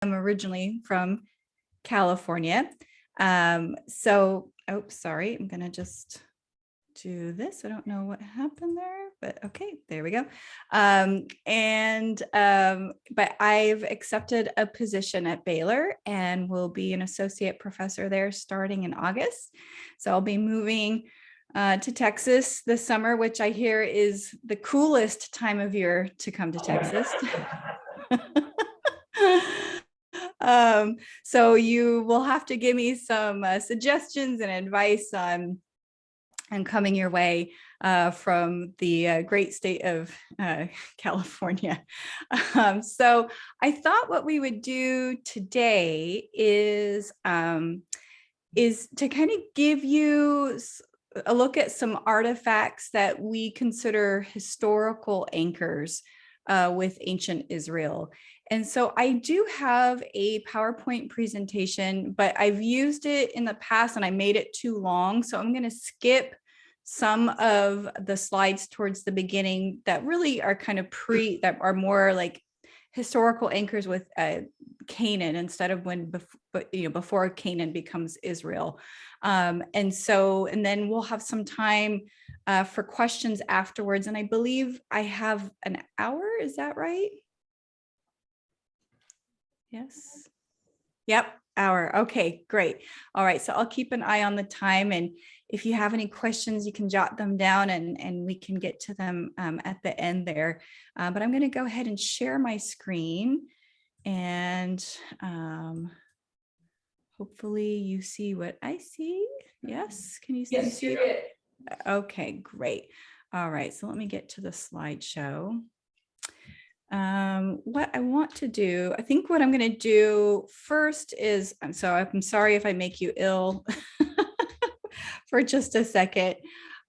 I'm originally from California. Oh, sorry, I'm gonna just do this. I don't know what happened there, but okay, there we go. But I've accepted a position at Baylor and will be an associate professor there starting in August. So I'll be moving to Texas this summer, which I hear is the coolest time of year to come to Texas. So you will have to give me some suggestions and advice on coming your way from the great state of California. So I thought what we would do today is to kind of give you a look at some artifacts that we consider historical anchors with ancient Israel. And so I do have a PowerPoint presentation, but I've used it in the past and I made it too long. So I'm going to skip some of the slides towards the beginning that really are kind of that are more like historical anchors with Canaan instead of before Canaan becomes Israel. And then we'll have some time for questions afterwards. And I believe I have an hour. Is that right? Yes. Yep. Hour. Okay, great. All right. So I'll keep an eye on the time. And if you have any questions, you can jot them down and we can get to them at the end there. But I'm going to go ahead and share my screen and hopefully you see what I see. Yes. Can you see? Yes, you're good. Okay, great. All right. So let me get to the slideshow. What I want to do, I think what I'm going to do first is, I'm sorry if I make you ill for just a second.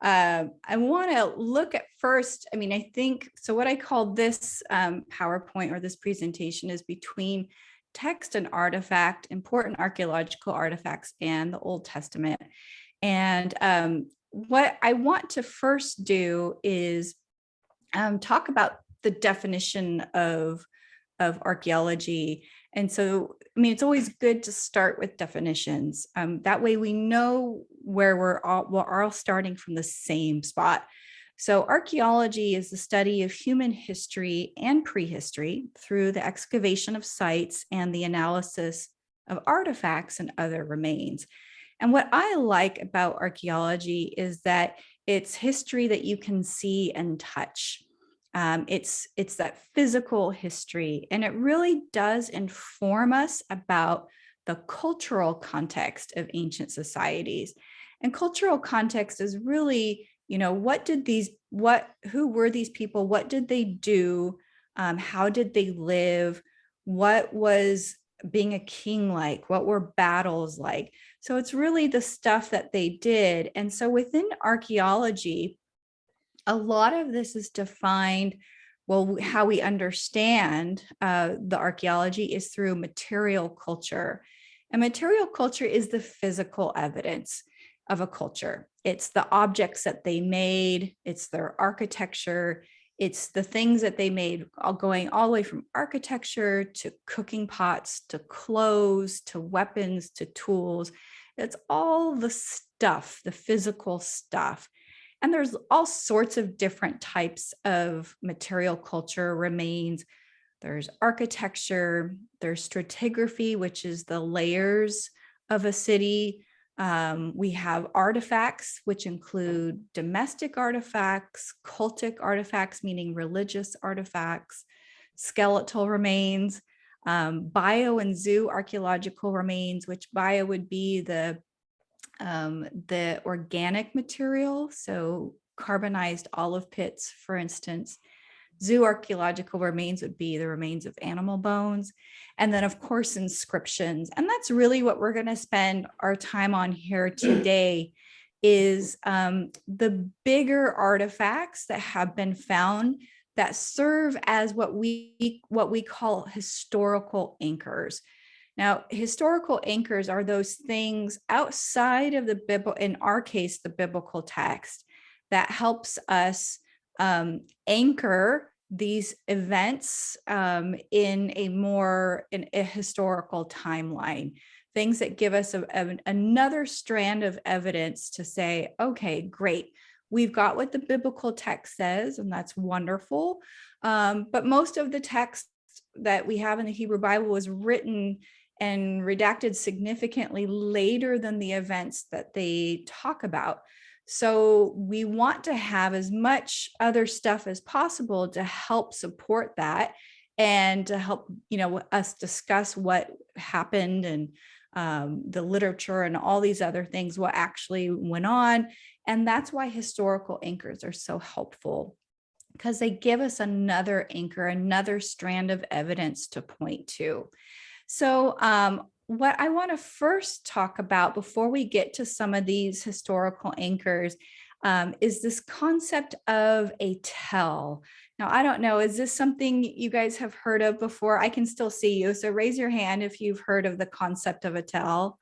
I want to look at first, I think, so what I call this PowerPoint or this presentation is between text and artifact, important archaeological artifacts, and the Old Testament. And what I want to first do is talk about the definition of archaeology. And so, it's always good to start with definitions. That way we know where we're all starting from the same spot. So archaeology is the study of human history and prehistory through the excavation of sites and the analysis of artifacts and other remains. And what I like about archaeology is that it's history that you can see and touch. It's that physical history, and it really does inform us about the cultural context of ancient societies. And cultural context is really, who were these people? What did they do? How did they live? What was being a king like? What were battles like? So it's really the stuff that they did. And so within archaeology, a lot of this is defined, how we understand the archaeology is through material culture. And material culture is the physical evidence of a culture. It's the objects that they made, it's their architecture, it's the things that they made, going all the way from architecture to cooking pots, to clothes, to weapons, to tools. It's all the stuff, the physical stuff. And there's all sorts of different types of material culture remains. There's architecture, there's stratigraphy, which is the layers of a city. We have artifacts, which include domestic artifacts, cultic artifacts, meaning religious artifacts, skeletal remains, bio and zoo archaeological remains, which bio would be the organic material, so carbonized olive pits, for instance. Zoo archaeological remains would be the remains of animal bones. And then, of course, inscriptions. And that's really what we're going to spend our time on here today, is the bigger artifacts that have been found that serve as what we call historical anchors. Now, historical anchors are those things outside of the Bible, in our case, the biblical text, that helps us anchor these events in a historical timeline, things that give us another strand of evidence to say, okay, great. We've got what the biblical text says, and that's wonderful. But most of the text that we have in the Hebrew Bible was written and redacted significantly later than the events that they talk about. So we want to have as much other stuff as possible to help support that and to help, us discuss what happened and the literature and all these other things, what actually went on. And that's why historical anchors are so helpful, because they give us another anchor, another strand of evidence to point to. So what I want to first talk about before we get to some of these historical anchors is this concept of a tell. Now, I don't know, is this something you guys have heard of before? I can still see you, so raise your hand if you've heard of the concept of a tell.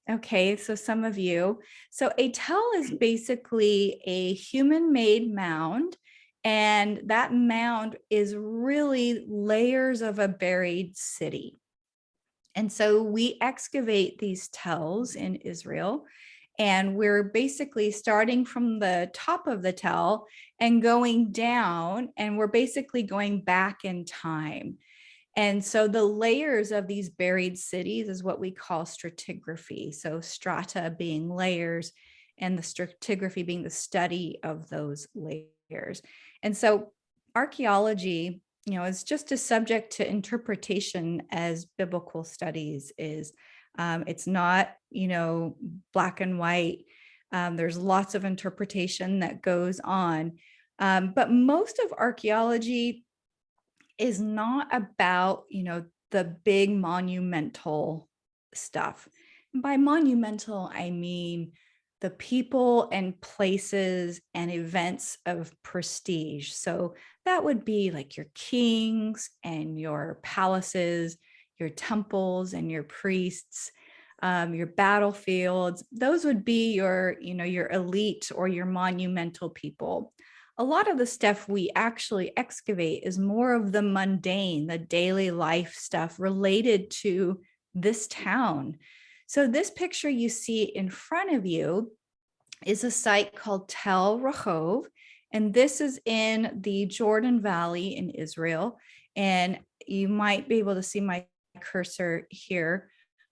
Okay, so some of you. So a tell is basically a human-made mound, and that mound is really layers of a buried city. And so we excavate these tells in Israel, and we're basically starting from the top of the tell and going down, and we're basically going back in time. And so the layers of these buried cities is what we call stratigraphy. So strata being layers and the stratigraphy being the study of those layers. And so archaeology, is just as subject to interpretation as biblical studies is. It's not, black and white. There's lots of interpretation that goes on. But most of archaeology is not about, the big monumental stuff. And by monumental, I mean the people and places and events of prestige. So that would be like your kings and your palaces, your temples and your priests, your battlefields. Those would be your, your elite or your monumental people. A lot of the stuff we actually excavate is more of the mundane, the daily life stuff related to this town. So this picture you see in front of you is a site called Tel Rehov, and this is in the Jordan Valley in Israel. And you might be able to see my cursor here.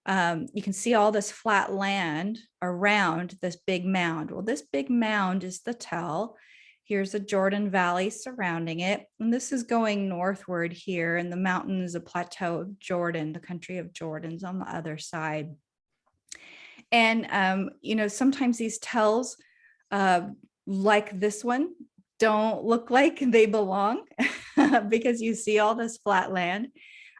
You can see all this flat land around this big mound. Well, this big mound is the Tel. Here's the Jordan Valley surrounding it. And this is going northward here. And the mountain is a plateau of Jordan, the country of Jordan's on the other side. And, sometimes these tells, like this one, don't look like they belong because you see all this flat land.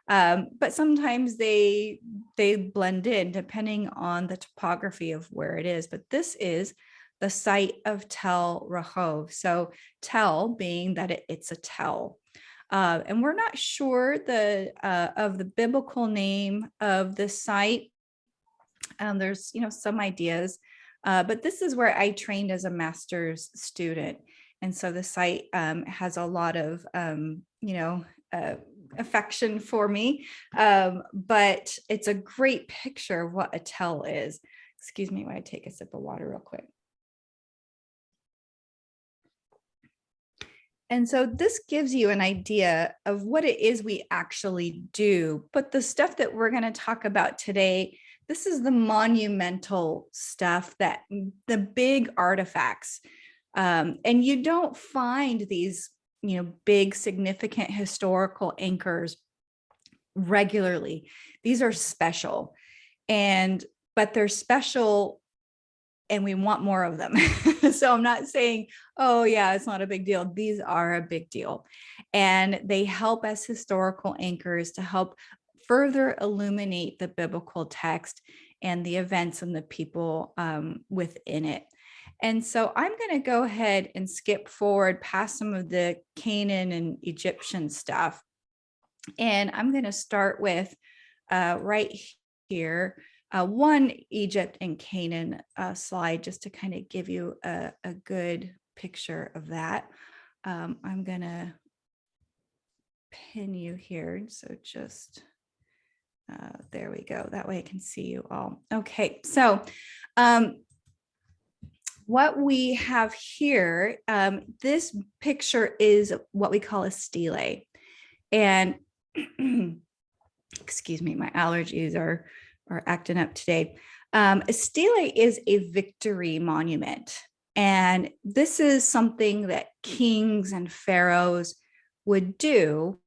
But sometimes they blend in depending on the topography of where it is. But this is the site of Tel Rehov. So Tel being that it's a tell. And we're not sure of the biblical name of the site. There's, some ideas, but this is where I trained as a master's student. And so the site has a lot of, affection for me, but it's a great picture of what a tell is. Excuse me while I take a sip of water real quick. And so this gives you an idea of what it is we actually do. But the stuff that we're going to talk about today, this is the monumental stuff, that the big artifacts. And you don't find these, big significant historical anchors regularly. These are special, but they're special and we want more of them. So I'm not saying, oh yeah, it's not a big deal. These are a big deal. And they help as historical anchors to help further illuminate the biblical text and the events and the people within it. And so I'm going to go ahead and skip forward past some of the Canaan and Egyptian stuff. And I'm going to start with right here, one Egypt and Canaan slide, just to kind of give you a good picture of that. I'm going to pin you here. So just, there we go. That way I can see you all. Okay, so what we have here, this picture is what we call a stele. And excuse me, my allergies are acting up today. A stele is a victory monument. And this is something that kings and pharaohs would do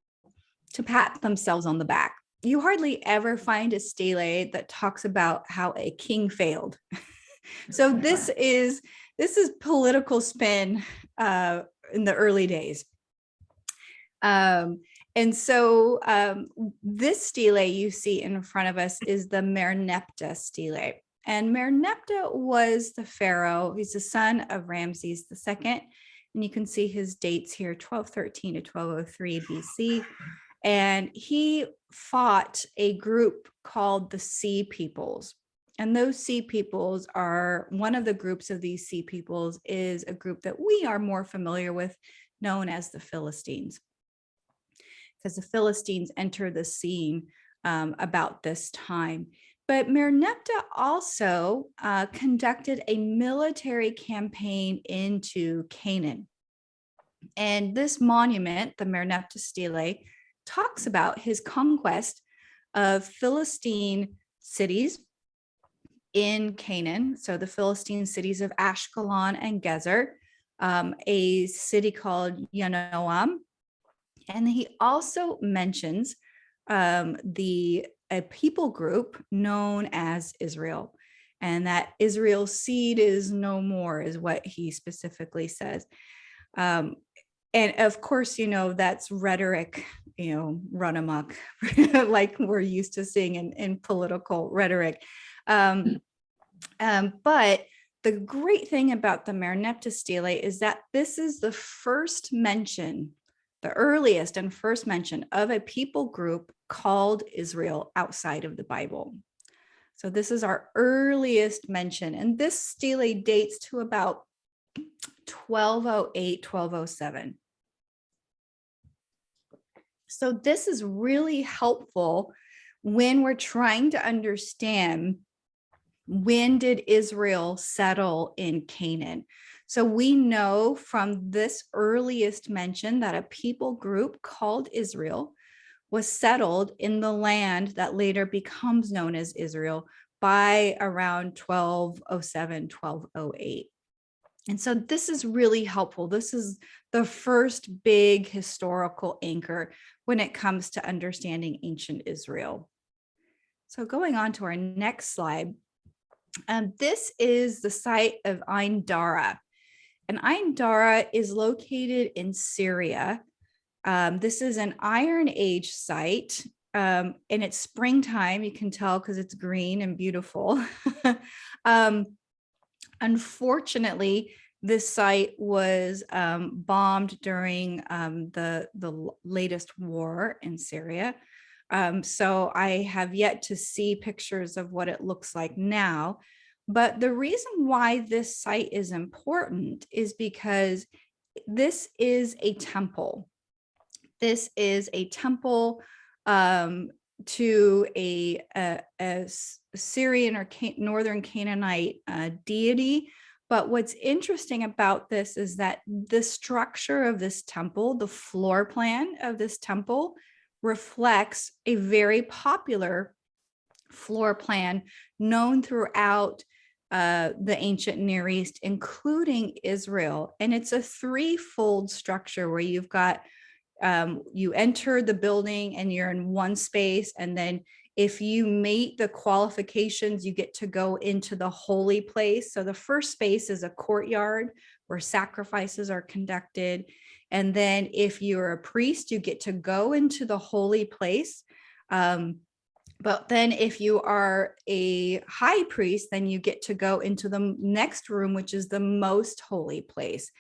to pat themselves on the back. You hardly ever find a stele that talks about how a king failed. So this is political spin in the early days. And so this stele you see in front of us is the Merneptah stele. And Merneptah was the pharaoh. He's the son of Ramses II. And you can see his dates here, 1213 to 1203 BC. And he fought a group called the Sea Peoples. And those Sea Peoples are, one of the groups of these Sea Peoples is a group that we are more familiar with, known as the Philistines. Because the Philistines entered the scene about this time. But Merneptah also conducted a military campaign into Canaan. And this monument, the Merneptah stele, talks about his conquest of Philistine cities in Canaan. So the Philistine cities of Ashkelon and Gezer, a city called Yanoam. And he also mentions a people group known as Israel, and that Israel's seed is no more, is what he specifically says. And of course, that's rhetoric, run amok, like we're used to seeing in political rhetoric. But the great thing about the Merneptah stele is that this is the first mention, the earliest and first mention of a people group called Israel outside of the Bible. So this is our earliest mention. And this stele dates to about 1208, 1207. So this is really helpful when we're trying to understand, when did Israel settle in Canaan? So we know from this earliest mention that a people group called Israel was settled in the land that later becomes known as Israel by around 1207, 1208. And so this is really helpful. This is the first big historical anchor when it comes to understanding ancient Israel. So going on to our next slide, this is the site of Ain Dara. And Ain Dara is located in Syria. This is an Iron Age site, and it's springtime. You can tell because it's green and beautiful. Unfortunately, this site was bombed during the latest war in Syria. So I have yet to see pictures of what it looks like now. But the reason why this site is important is because this is a temple. This is a temple to a Syrian or Northern Canaanite deity. But what's interesting about this is that the structure of this temple, the floor plan of this temple, reflects a very popular floor plan known throughout the ancient Near East, including Israel. And it's a threefold structure where you've got, you enter the building and you're in one space. And then if you meet the qualifications, you get to go into the holy place. So the first space is a courtyard where sacrifices are conducted. And then if you're a priest, you get to go into the holy place. But then if you are a high priest, then you get to go into the next room, which is the most holy place.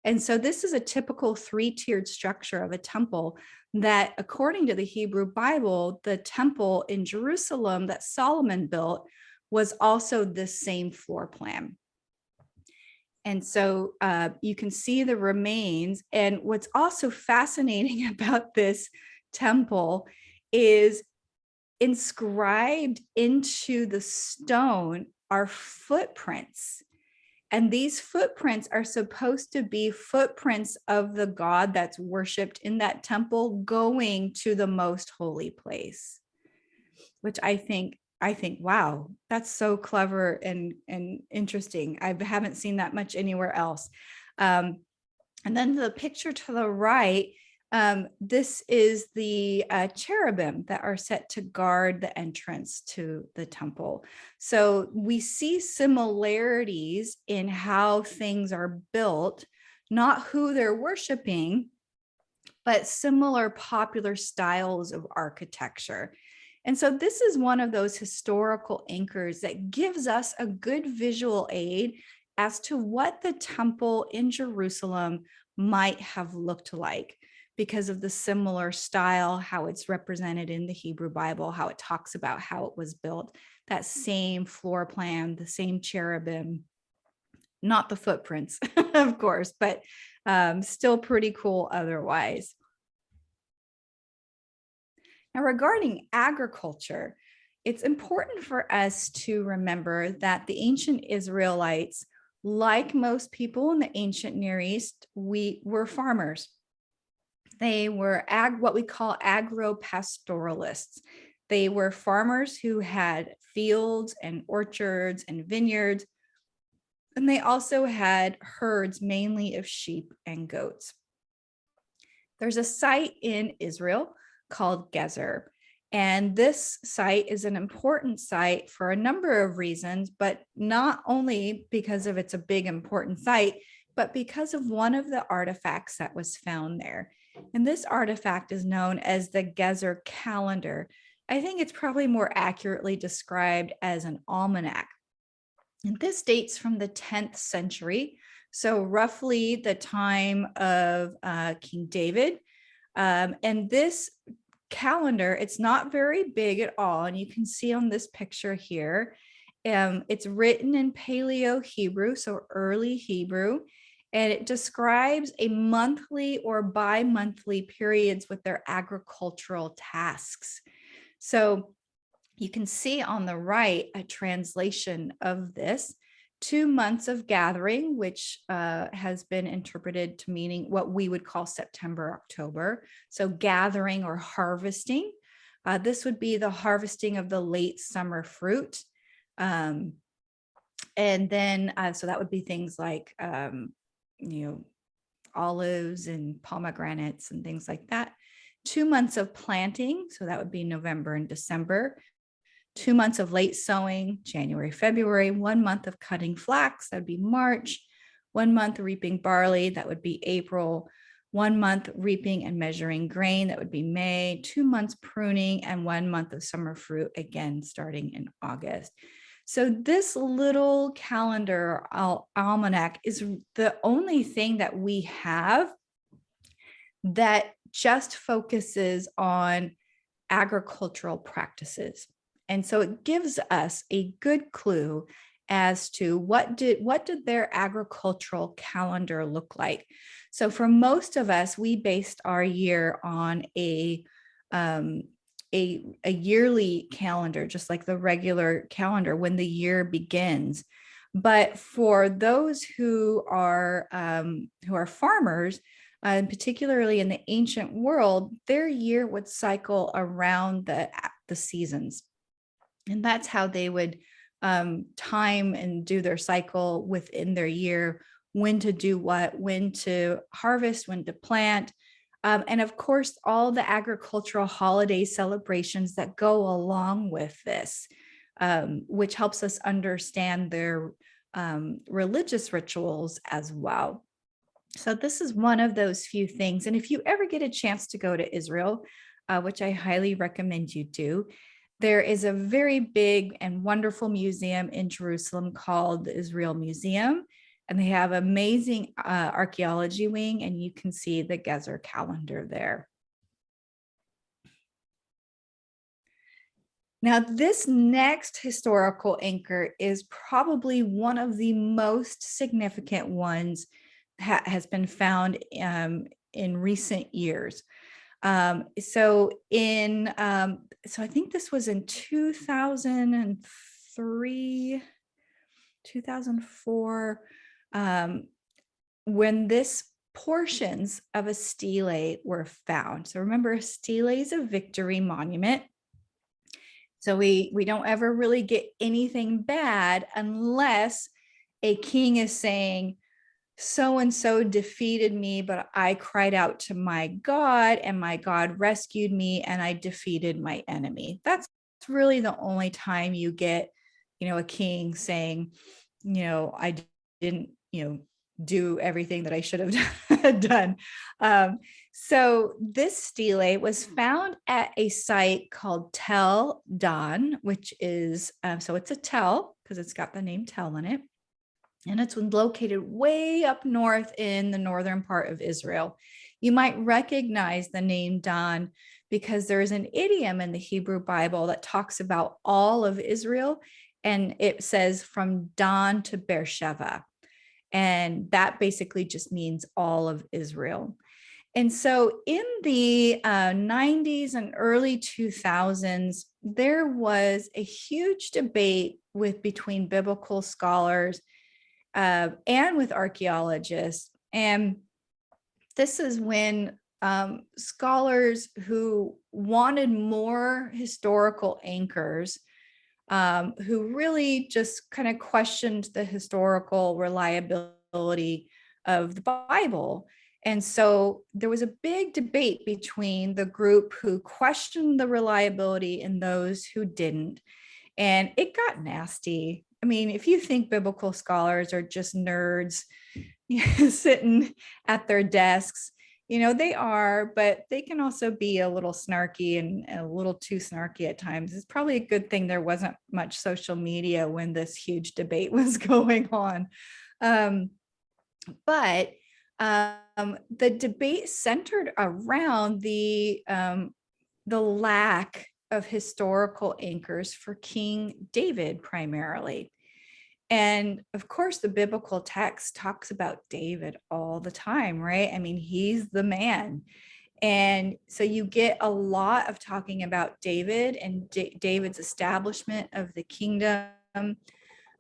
And so this is a typical three-tiered structure of a temple that, according to the Hebrew Bible, the temple in Jerusalem that Solomon built was also the same floor plan. And so you can see the remains. And what's also fascinating about this temple is inscribed into the stone are footprints. And these footprints are supposed to be footprints of the God that's worshiped in that temple going to the most holy place, which I think, wow, that's so clever and interesting. I haven't seen that much anywhere else. And then the picture to the right, this is the cherubim that are set to guard the entrance to the temple. So we see similarities in how things are built, not who they're worshiping, but similar popular styles of architecture. And so this is one of those historical anchors that gives us a good visual aid as to what the temple in Jerusalem might have looked like because of the similar style, how it's represented in the Hebrew Bible, how it talks about how it was built, that same floor plan, the same cherubim, not the footprints, of course, but still pretty cool otherwise. Now, regarding agriculture, it's important for us to remember that the ancient Israelites, like most people in the ancient Near East, we were farmers. They were what we call agro-pastoralists. They were farmers who had fields and orchards and vineyards, and they also had herds, mainly of sheep and goats. There's a site in Israel called Gezer. And this site is an important site for a number of reasons, but not only because of it's a big important site, but because of one of the artifacts that was found there. And this artifact is known as the Gezer calendar. I think it's probably more accurately described as an almanac. And this dates from the 10th century, so roughly the time of King David. And this calendar, it's not very big at all. And you can see on this picture here, it's written in Paleo Hebrew, so early Hebrew, and it describes a monthly or bi-monthly periods with their agricultural tasks. So you can see on the right a translation of this. 2 months of gathering, which has been interpreted to meaning what we would call September, October. So gathering or harvesting. This would be the harvesting of the late summer fruit. And then, so that would be things like, olives and pomegranates and things like that. 2 months of planting. So that would be November and December. 2 months of late sowing, January, February, 1 month of cutting flax, that would be March, 1 month reaping barley, that would be April, 1 month reaping and measuring grain, that would be May, 2 months pruning, and 1 month of summer fruit, again, starting in August. So this little calendar almanac is the only thing that we have that just focuses on agricultural practices. And so it gives us a good clue as to what did their agricultural calendar look like. So for most of us, we based our year on a yearly calendar, just like the regular calendar when the year begins. But for those who are farmers, and particularly in the ancient world, their year would cycle around the seasons. And that's how they would time and do their cycle within their year, when to do what, when to harvest, when to plant. And of course, all the agricultural holiday celebrations that go along with this, which helps us understand their religious rituals as well. So this is one of those few things. And if you ever get a chance to go to Israel, which I highly recommend you do, there is a very big and wonderful museum in Jerusalem called the Israel Museum, and they have amazing archaeology wing, and you can see the Gezer calendar there. Now, this next historical anchor is probably one of the most significant ones has been found in recent years. So I think this was in 2003, 2004, when this portions of a stele were found. So remember, a stele is a victory monument. So we don't ever really get anything bad unless a king is saying, so-and-so defeated me, but I cried out to my God and my God rescued me and I defeated my enemy. That's really the only time you get, a king saying, I didn't, do everything that I should have done. So this stele was found at a site called Tel Dan, which is, so it's a Tel because it's got the name Tel in it. And it's located way up north in the northern part of Israel. You might recognize the name Dan because there is an idiom in the Hebrew Bible that talks about all of Israel. And it says from Dan to Beersheba. And that basically just means all of Israel. And so in the 90s and early 2000s, there was a huge debate between biblical scholars and with archaeologists. And this is when scholars who wanted more historical anchors, who really just kind of questioned the historical reliability of the Bible. And so there was a big debate between the group who questioned the reliability and those who didn't. And it got nasty. I mean, if you think biblical scholars are just nerds sitting at their desks, they are, but they can also be a little snarky and a little too snarky at times. It's probably a good thing there wasn't much social media when this huge debate was going on. But the debate centered around the lack of historical anchors for King David primarily. And of course, the biblical text talks about David all the time, right? I mean, he's the man. And so you get a lot of talking about David and David's establishment of the kingdom.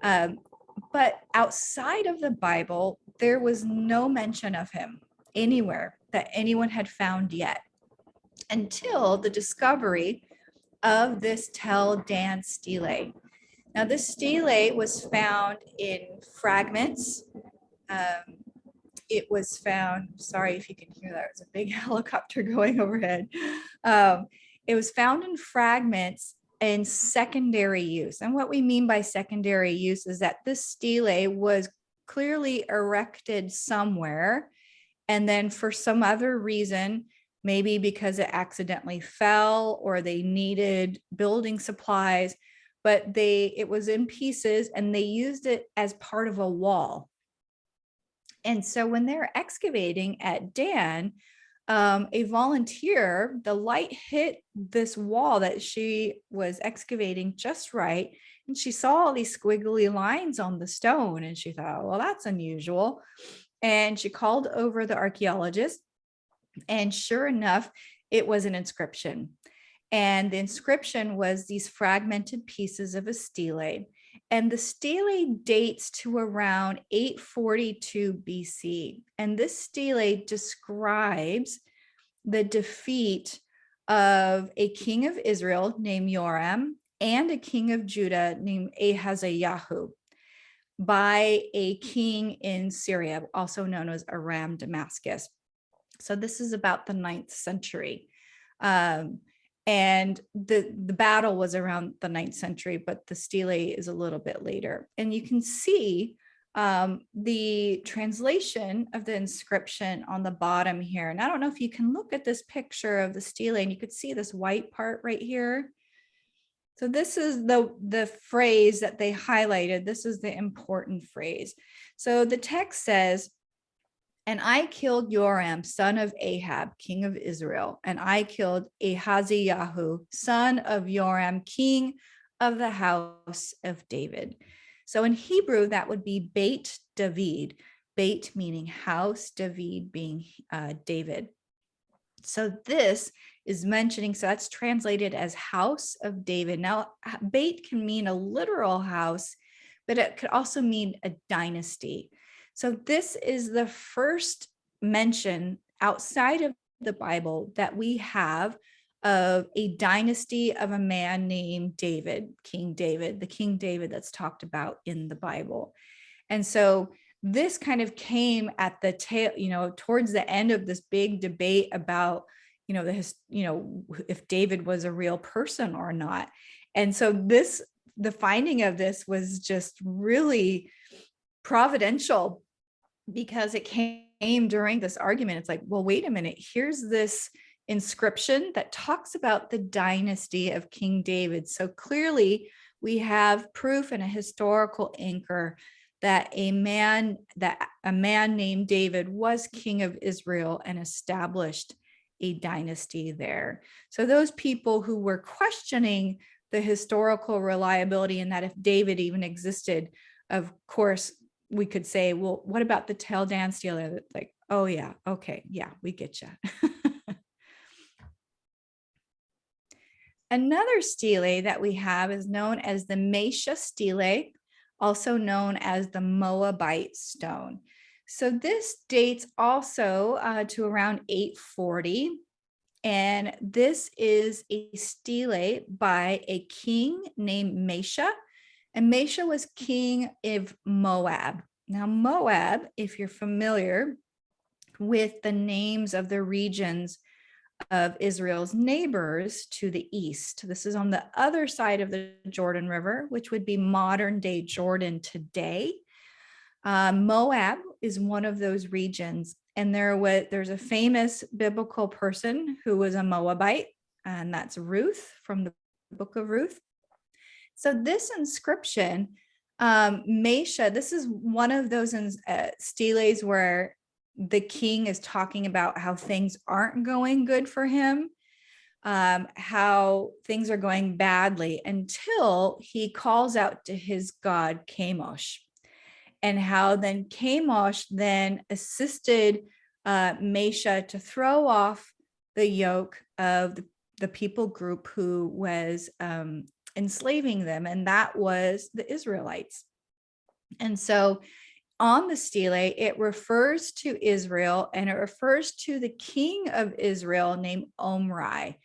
But outside of the Bible, there was no mention of him anywhere that anyone had found yet until the discovery of this Tel Dan stele. Now, this stele was found in fragments. It was found, sorry if you can hear that, it's a big helicopter going overhead. It was found in fragments in secondary use. And what we mean by secondary use is that this stele was clearly erected somewhere. And then for some other reason, maybe because it accidentally fell or they needed building supplies, but it was in pieces and they used it as part of a wall. And so when they're excavating at Dan, a volunteer, the light hit this wall that she was excavating just right. And she saw all these squiggly lines on the stone and she thought, well, that's unusual. And she called over the archaeologist and sure enough, it was an inscription. And the inscription was these fragmented pieces of a stele. And the stele dates to around 842 BC. And this stele describes the defeat of a king of Israel named Joram and a king of Judah named Ahaziah by a king in Syria, also known as Aram Damascus. So this is about the 9th century. And the battle was around the 9th century, but the stele is a little bit later. And you can see the translation of the inscription on the bottom here. And I don't know if you can look at this picture of the stele and you could see this white part right here. So this is the phrase that they highlighted. This is the important phrase. So the text says, And I killed Joram, son of Ahab, king of Israel. And I killed Ahaziah, son of Joram, king of the house of David. So in Hebrew, that would be Beit David, Beit meaning house, David being David. So this is mentioning, so that's translated as house of David. Now, Beit can mean a literal house, but it could also mean a dynasty. So this is the first mention outside of the Bible that we have of a dynasty of a man named David, King David, the King David that's talked about in the Bible. And so this kind of came at the tail, towards the end of this big debate about, if David was a real person or not. And so the finding of this was just really providential, because it came during this argument. It's like, well, wait a minute, here's this inscription that talks about the dynasty of King David. So clearly we have proof and a historical anchor that a man named David was king of Israel and established a dynasty there. So those people who were questioning the historical reliability and that if David even existed, of course, we could say, well, what about the Tel Dan stele? Like, oh yeah, okay, yeah, we get you. Another stele that we have is known as the Mesha Stele, also known as the Moabite stone. So this dates also to around 840. And this is a stele by a king named Mesha. And Mesha was king of Moab. Now, Moab, if you're familiar with the names of the regions of Israel's neighbors to the east, this is on the other side of the Jordan River, which would be modern day Jordan today. Moab is one of those regions. And there's a famous biblical person who was a Moabite, and that's Ruth from the book of Ruth. So this inscription, Mesha, this is one of those steles where the king is talking about how things aren't going good for him, how things are going badly, until he calls out to his god Chemosh, and how then Chemosh then assisted Mesha to throw off the yoke of the people group who was enslaving them, and that was the Israelites. And so on the stele, it refers to Israel, and it refers to the king of Israel named Omri,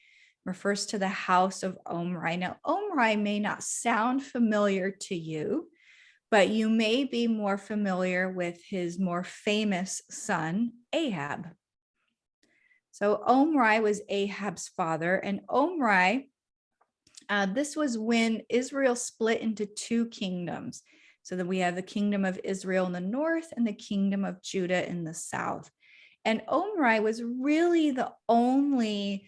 refers to the house of Omri. Now, Omri may not sound familiar to you, but you may be more familiar with his more famous son, Ahab. So Omri was Ahab's father, and Omri, this was when Israel split into two kingdoms. So that we have the kingdom of Israel in the north and the kingdom of Judah in the south. And Omri was really the only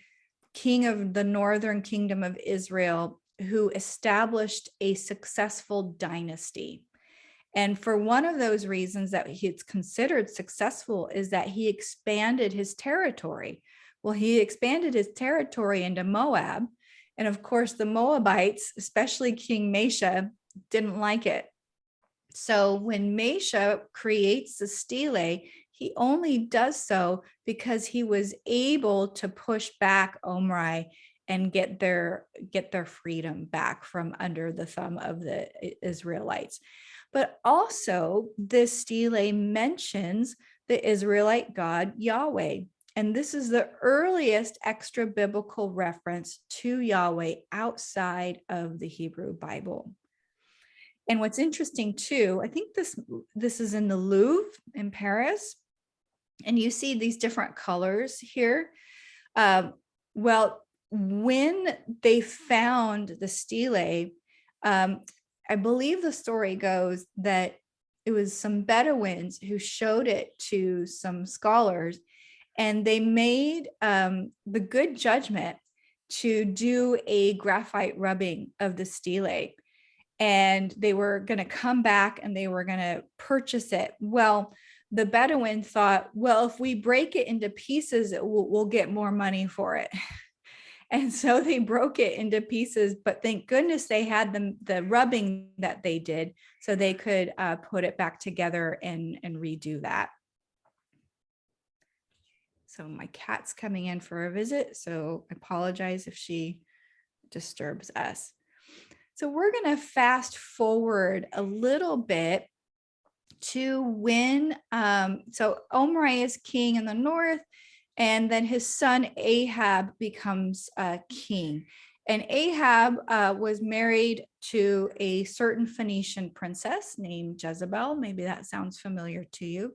king of the northern kingdom of Israel who established a successful dynasty. And for one of those reasons that it's considered successful is that he expanded his territory. Well, he expanded his territory into Moab. And of course, the Moabites, especially King Mesha, didn't like it. So when Mesha creates the stele, he only does so because he was able to push back Omri and get their freedom back from under the thumb of the Israelites. But also, this stele mentions the Israelite God Yahweh. And this is the earliest extra biblical reference to Yahweh outside of the Hebrew Bible. And what's interesting too, I think this is in the Louvre in Paris, and you see these different colors here. Well, when they found the stele, I believe the story goes that it was some Bedouins who showed it to some scholars, and they made the good judgment to do a graphite rubbing of the stele. And they were going to come back and they were going to purchase it. Well, the Bedouin thought, well, if we break it into pieces, we'll get more money for it. And so they broke it into pieces, but thank goodness they had the rubbing that they did so they could put it back together and redo that. So my cat's coming in for a visit, so I apologize if she disturbs us. So we're going to fast forward a little bit to when, so Omri is king in the north, and then his son Ahab becomes king. And Ahab was married to a certain Phoenician princess named Jezebel. Maybe that sounds familiar to you.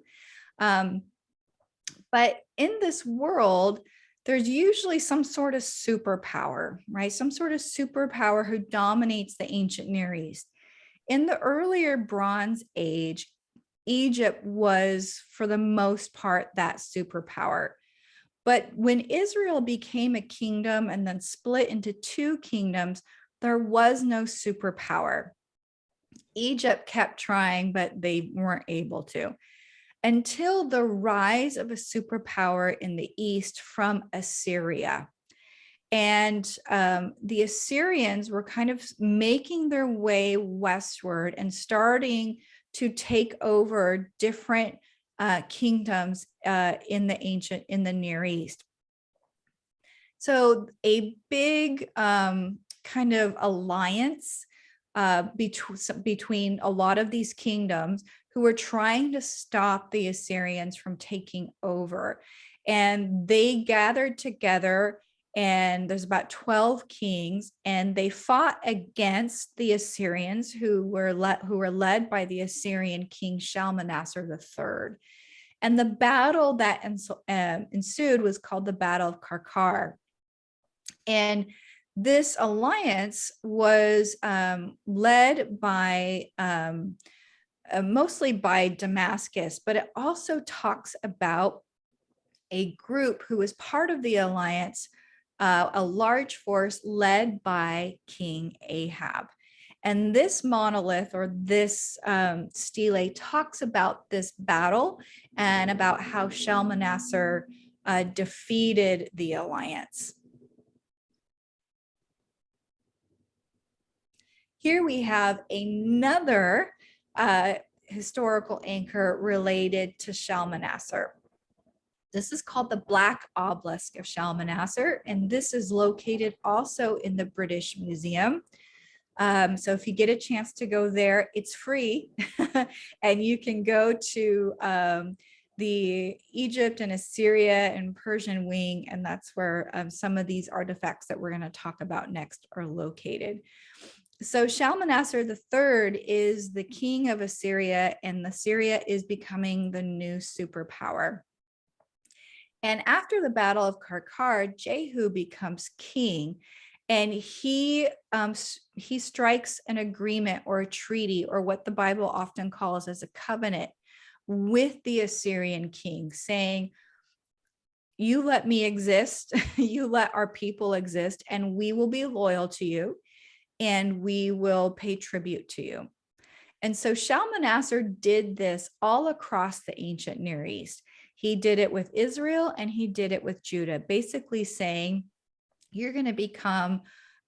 But in this world, there's usually some sort of superpower, right? Some sort of superpower who dominates the ancient Near East. In the earlier Bronze Age, Egypt was, for the most part, that superpower. But when Israel became a kingdom and then split into two kingdoms, there was no superpower. Egypt kept trying, but they weren't able to, until the rise of a superpower in the east from Assyria. And the Assyrians were kind of making their way westward and starting to take over different kingdoms in the Near East. So a big kind of alliance between a lot of these kingdoms who were trying to stop the Assyrians from taking over. And they gathered together, and there's about 12 kings, and they fought against the Assyrians who were led by the Assyrian king Shalmonasser III. And the battle that ensued was called the Battle of Karkar. And this alliance was led by mostly by Damascus, but it also talks about a group who was part of the alliance, a large force led by King Ahab. And this monolith, or this stele, talks about this battle and about how Shalmonasser defeated the alliance. Here we have another historical anchor related to Shalmonasser. This is called the Black Obelisk of Shalmonasser, and this is located also in the British Museum. So if you get a chance to go there, it's free, and you can go to the Egypt and Assyria and Persian wing, and that's where some of these artifacts that we're going to talk about next are located. So Shalmonasser III is the king of Assyria, and Assyria is becoming the new superpower. And after the Battle of Karkar, Jehu becomes king, and he strikes an agreement or a treaty, or what the Bible often calls as a covenant, with the Assyrian king, saying, you let me exist, you let our people exist, and we will be loyal to you, and we will pay tribute to you. And so Shalmonasser did this all across the ancient Near East. He did it with Israel, and he did it with Judah, basically saying, you're going to become,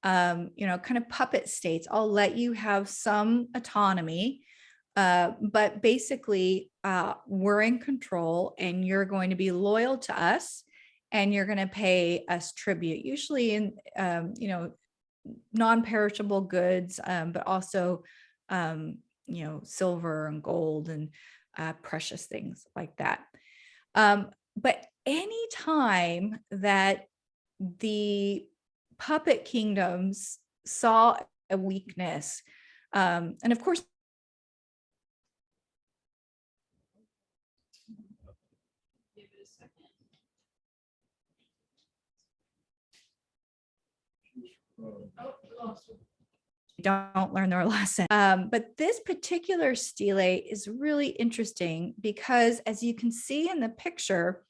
kind of puppet states. I'll let you have some autonomy, but basically we're in control, and you're going to be loyal to us, and you're going to pay us tribute, usually in, non-perishable goods, but also, silver and gold and precious things like that. But any time that the puppet kingdoms saw a weakness, and of course, give it a second. Don't learn their lesson. But this particular stele is really interesting because, as you can see in the picture,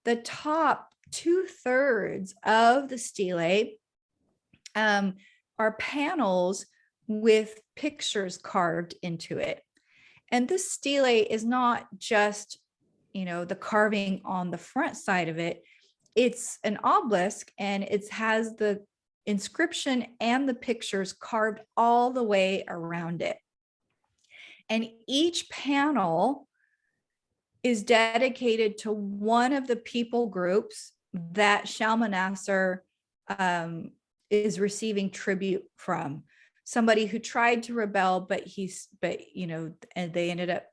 the top 2/3 of the stele are panels with pictures carved into it. And this stele is not just the carving on the front side of it, it's an obelisk, and it has the inscription and the pictures carved all the way around it. And each panel is dedicated to one of the people groups that Shalmonasser is receiving tribute from. Somebody who tried to rebel, but and they ended up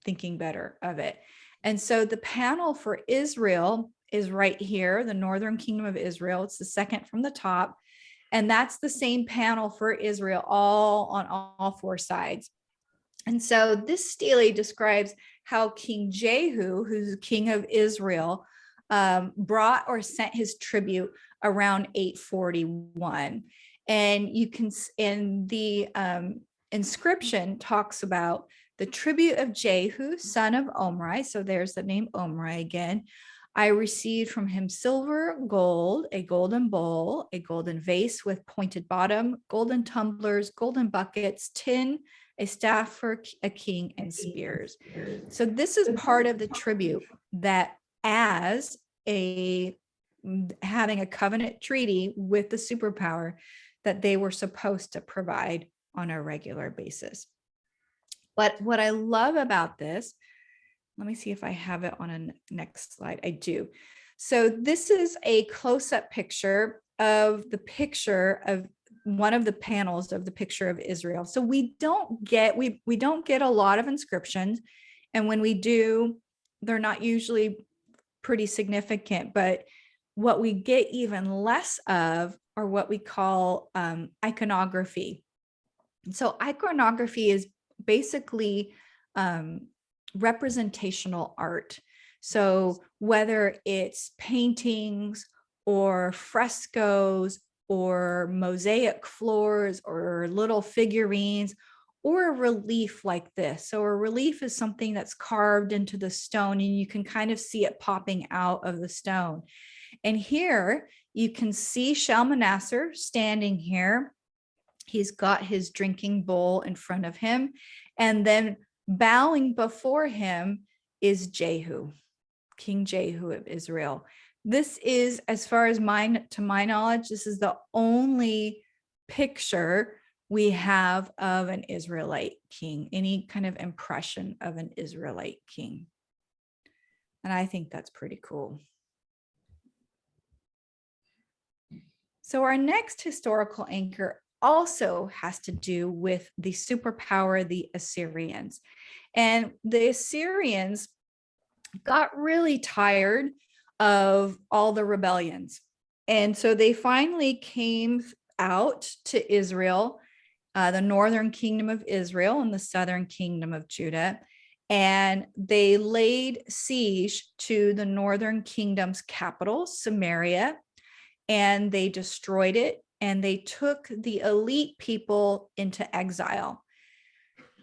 thinking better of it. And so the panel for Israel is right here, the northern kingdom of Israel. It's the second from the top. And that's the same panel for Israel, all on all four sides. And so this stele describes how King Jehu, who's king of Israel, brought or sent his tribute around 841. And you can, in the inscription talks about the tribute of Jehu, son of Omri. So there's the name Omri again. I received from him silver, gold, a golden bowl, a golden vase with pointed bottom, golden tumblers, golden buckets, tin, a staff for a king, and spears. So this is part of the tribute that, as having a covenant treaty with the superpower, that they were supposed to provide on a regular basis. But what I love about this, let me see if I have it on a next slide. I do. So this is a close-up picture of one of the panels of the picture of Israel. So we don't get a lot of inscriptions, and when we do, they're not usually pretty significant. But what we get even less of are what we call iconography. So iconography is basically representational art. So whether it's paintings or frescoes or mosaic floors or little figurines or a relief like this. So a relief is something that's carved into the stone, and you can kind of see it popping out of the stone. And here you can see Shalmonasser standing here. He's got his drinking bowl in front of him, and then bowing before him is Jehu, King Jehu of Israel. This is, as far as to my knowledge, this is the only picture we have of an Israelite king, any kind of impression of an Israelite king. And I think that's pretty cool. So our next historical anchor also has to do with the superpower, the Assyrians. And the Assyrians got really tired of all the rebellions. And so they finally came out to Israel, the northern kingdom of Israel and the southern kingdom of Judah. And they laid siege to the northern kingdom's capital, Samaria, and they destroyed it. And they took the elite people into exile.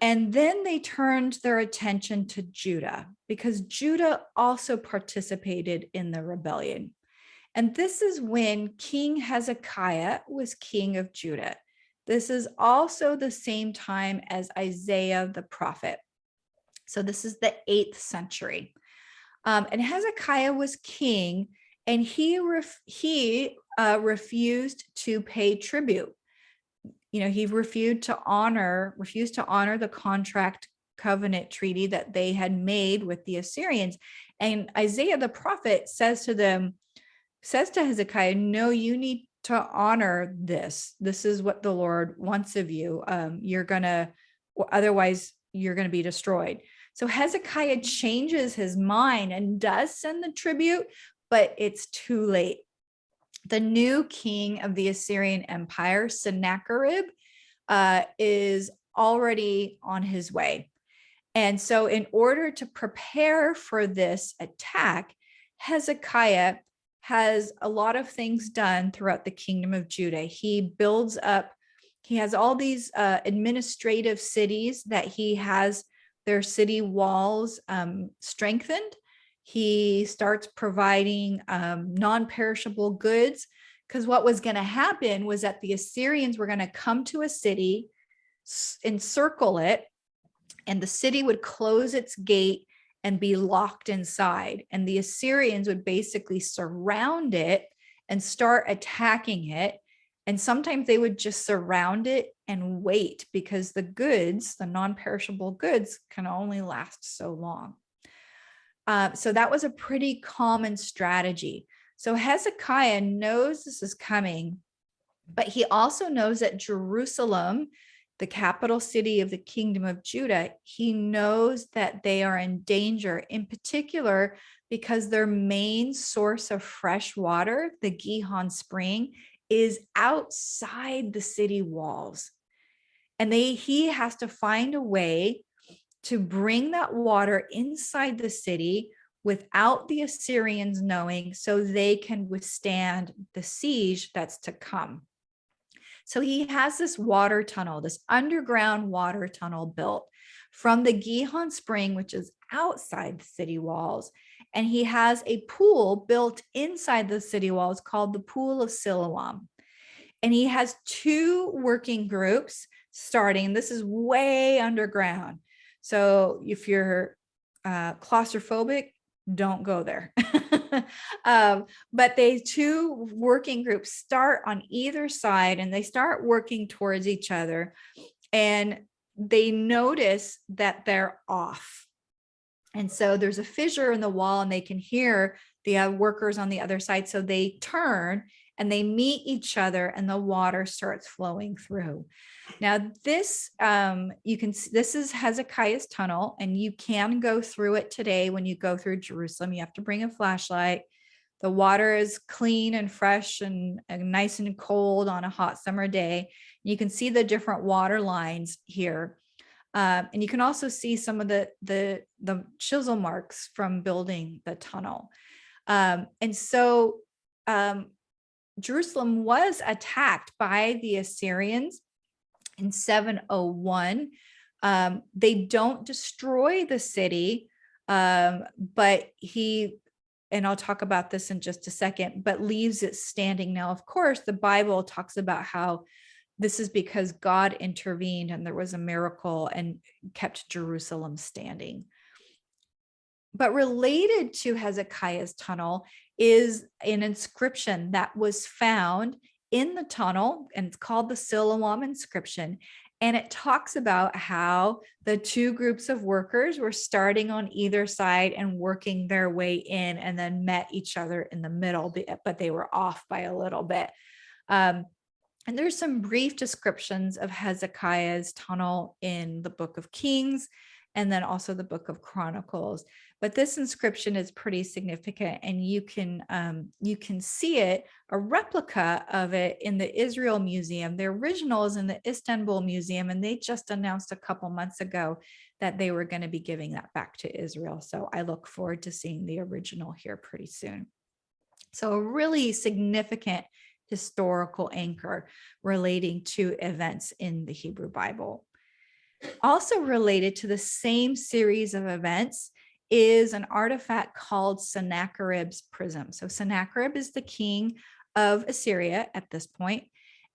And then they turned their attention to Judah, because Judah also participated in the rebellion. And this is when King Hezekiah was king of Judah. This is also the same time as Isaiah the prophet. So this is the 8th century. And Hezekiah was king, and he refused to pay tribute. He refused to honor the contract covenant treaty that they had made with the Assyrians. And Isaiah the prophet says to Hezekiah, no, you need to honor this. This is what the Lord wants of you. Otherwise you're going to be destroyed. So Hezekiah changes his mind and does send the tribute, but it's too late. The new king of the Assyrian Empire, Sennacherib, is already on his way. And so in order to prepare for this attack, Hezekiah has a lot of things done throughout the kingdom of Judah. He has all these administrative cities that he has their city walls strengthened. He starts providing non-perishable goods, because what was going to happen was that the Assyrians were going to come to a city, encircle it, and the city would close its gate, and be locked inside. And the Assyrians would basically surround it and start attacking it. And sometimes they would just surround it and wait, because the goods, the non-perishable goods, can only last so long. So that was a pretty common strategy. So Hezekiah knows this is coming, but he also knows that Jerusalem, the capital city of the kingdom of Judah, he knows that they are in danger, in particular because their main source of fresh water, the Gihon spring, is outside the city walls. And he has to find a way to bring that water inside the city without the Assyrians knowing, so they can withstand the siege that's to come. So he has this water tunnel, this underground water tunnel built from the Gihon spring, which is outside the city walls. And he has a pool built inside the city walls called the Pool of Siloam. And he has two working groups starting. This is way underground. So if you're claustrophobic, don't go there. But they two working groups start on either side, and they start working towards each other, and they notice that they're off. And so there's a fissure in the wall, and they can hear the workers on the other side. So they turn and they meet each other, and the water starts flowing through. Now this, this is Hezekiah's tunnel, and you can go through it today. When you go through Jerusalem, you have to bring a flashlight. The water is clean and fresh and nice and cold on a hot summer day. You can see the different water lines here. And you can also see some of the chisel marks from building the tunnel. And so Jerusalem was attacked by the Assyrians in 701. They don't destroy the city, but and I'll talk about this in just a second, but leaves it standing. Now, of course, the Bible talks about how this is because God intervened and there was a miracle and kept Jerusalem standing. But related to Hezekiah's tunnel is an inscription that was found in the tunnel, and it's called the Siloam Inscription. And it talks about how the two groups of workers were starting on either side and working their way in, and then met each other in the middle, but they were off by a little bit. And there's some brief descriptions of Hezekiah's tunnel in the Book of Kings, and then also the Book of Chronicles. But this inscription is pretty significant, and you can see it, a replica of it, in the Israel Museum. The original is in the Istanbul Museum, and they just announced a couple months ago that they were going to be giving that back to Israel. So I look forward to seeing the original here pretty soon. So a really significant historical anchor relating to events in the Hebrew Bible. Also related to the same series of events is an artifact called Sennacheribs Prism. So Sennacherib is the king of Assyria at this point,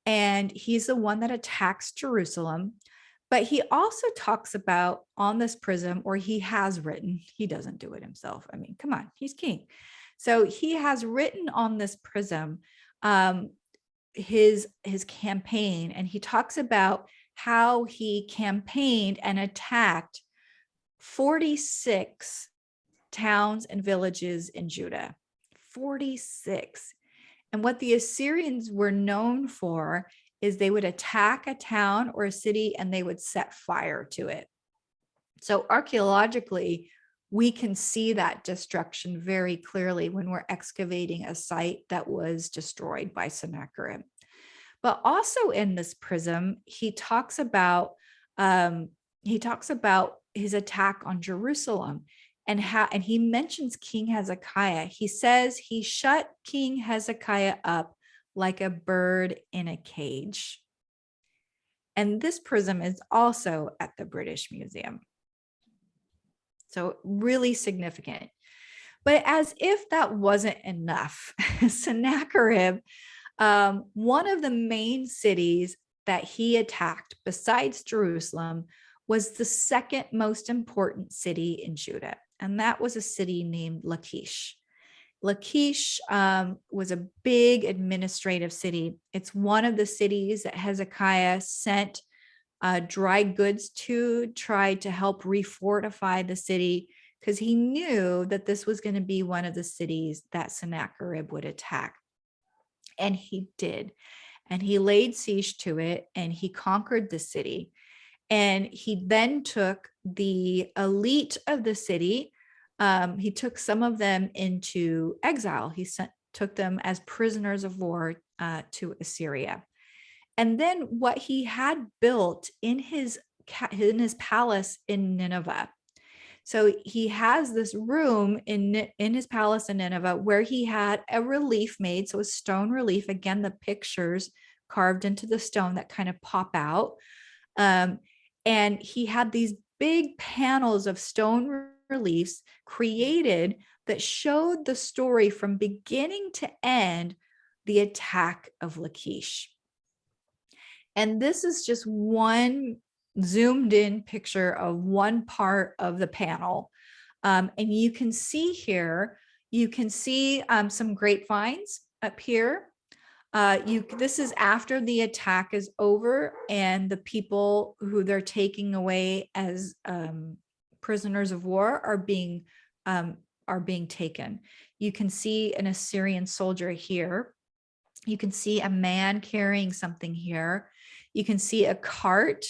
and he's the one that attacks Jerusalem. But he also talks about on this prism, or he has written, he doesn't do it himself. I mean, come on, he's king. So he has written on this prism his campaign, and he talks about how he campaigned and attacked 46 towns and villages in Judah. 46. And what the Assyrians were known for is they would attack a town or a city and they would set fire to it. So archaeologically, we can see that destruction very clearly when we're excavating a site that was destroyed by Sennacherib. But also in this prism, he talks about his attack on Jerusalem, and he mentions King Hezekiah. He says he shut King Hezekiah up like a bird in a cage. And this prism is also at the British Museum. So really significant. But as if that wasn't enough, Sennacherib, one of the main cities that he attacked besides Jerusalem was the second most important city in Judah. and that was a city named Lachish. Lachish was a big administrative city. It's one of the cities that Hezekiah sent dry goods to try to help refortify the city, because he knew that this was going to be one of the cities that Sennacherib would attack. And he did. And he laid siege to it, and he conquered the city. And he then took the elite of the city. He took some of them into exile. He took them as prisoners of war to Assyria. And then what he had built in his palace in Nineveh. So he has this room in his palace in Nineveh where he had a relief made. So a stone relief, again, the pictures carved into the stone that kind of pop out. And he had these big panels of stone reliefs created that showed the story from beginning to end, the attack of Lachish. And this is just one zoomed in picture of one part of the panel. And you can see here, you can see some grapevines up here. This is after the attack is over and the people who they're taking away as prisoners of war are being taken. You can see an Assyrian soldier here. You can see a man carrying something here. You can see a cart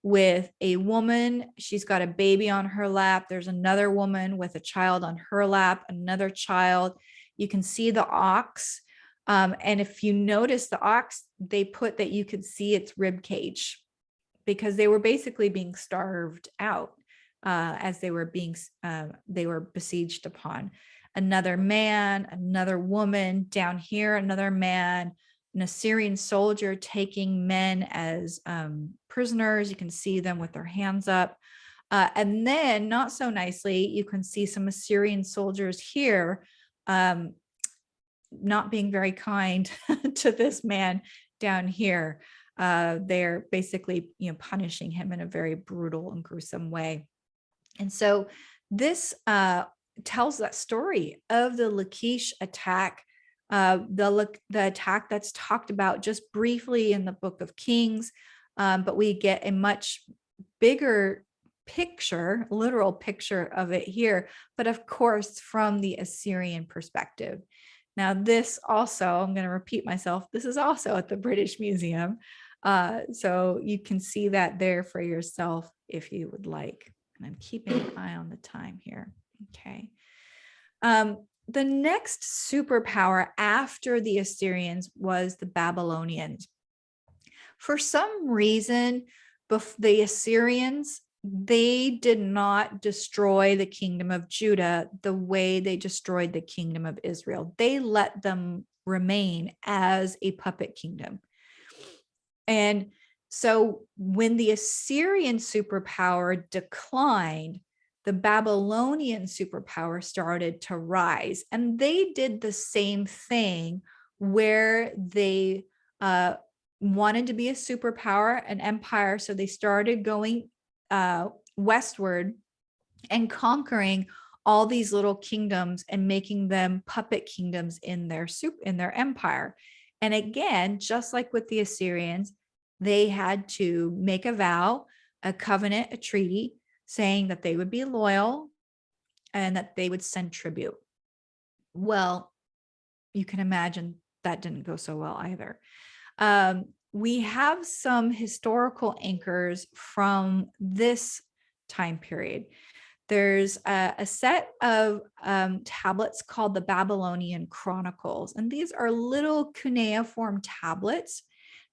with a woman. She's got a baby on her lap. There's another woman with a child on her lap, another child. You can see the ox. And if you notice the ox, they put that you could see its rib cage, because they were basically being starved out as they were besieged upon. Another man, another woman down here, another man, an Assyrian soldier taking men as prisoners. You can see them with their hands up. And then, not so nicely, you can see some Assyrian soldiers here not being very kind to this man down here. They're basically, punishing him in a very brutal and gruesome way. And so this tells that story of the Lachish attack, the attack that's talked about just briefly in the book of Kings, but we get a much bigger picture, literal picture of it here, but of course from the Assyrian perspective. Now this also, I'm going to repeat myself, this is also at the British Museum, so you can see that there for yourself if you would like. And I'm keeping an eye on the time here. Okay. The next superpower after the Assyrians was the Babylonians. For some reason, the Assyrians, they did not destroy the kingdom of Judah the way they destroyed the kingdom of Israel. They let them remain as a puppet kingdom. And so when the Assyrian superpower declined, the Babylonian superpower started to rise. And they did the same thing where they wanted to be a superpower, an empire. So they started going westward and conquering all these little kingdoms and making them puppet kingdoms in their empire. And again, just like with the Assyrians, they had to make a vow, a covenant, a treaty, saying that they would be loyal and that they would send tribute. Well, you can imagine that didn't go so well either. We have some historical anchors from this time period. There's a set of tablets called the Babylonian Chronicles, and these are little cuneiform tablets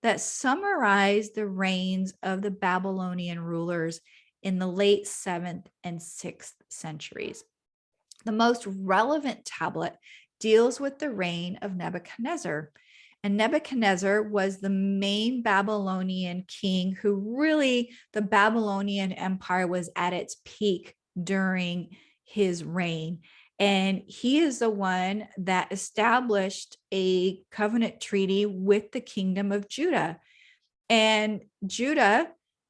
that summarize the reigns of the Babylonian rulers in the late 7th and 6th centuries. The most relevant tablet deals with the reign of Nebuchadnezzar. And Nebuchadnezzar was the main Babylonian king who really, the Babylonian Empire was at its peak during his reign. And he is the one that established a covenant treaty with the kingdom of Judah. And Judah,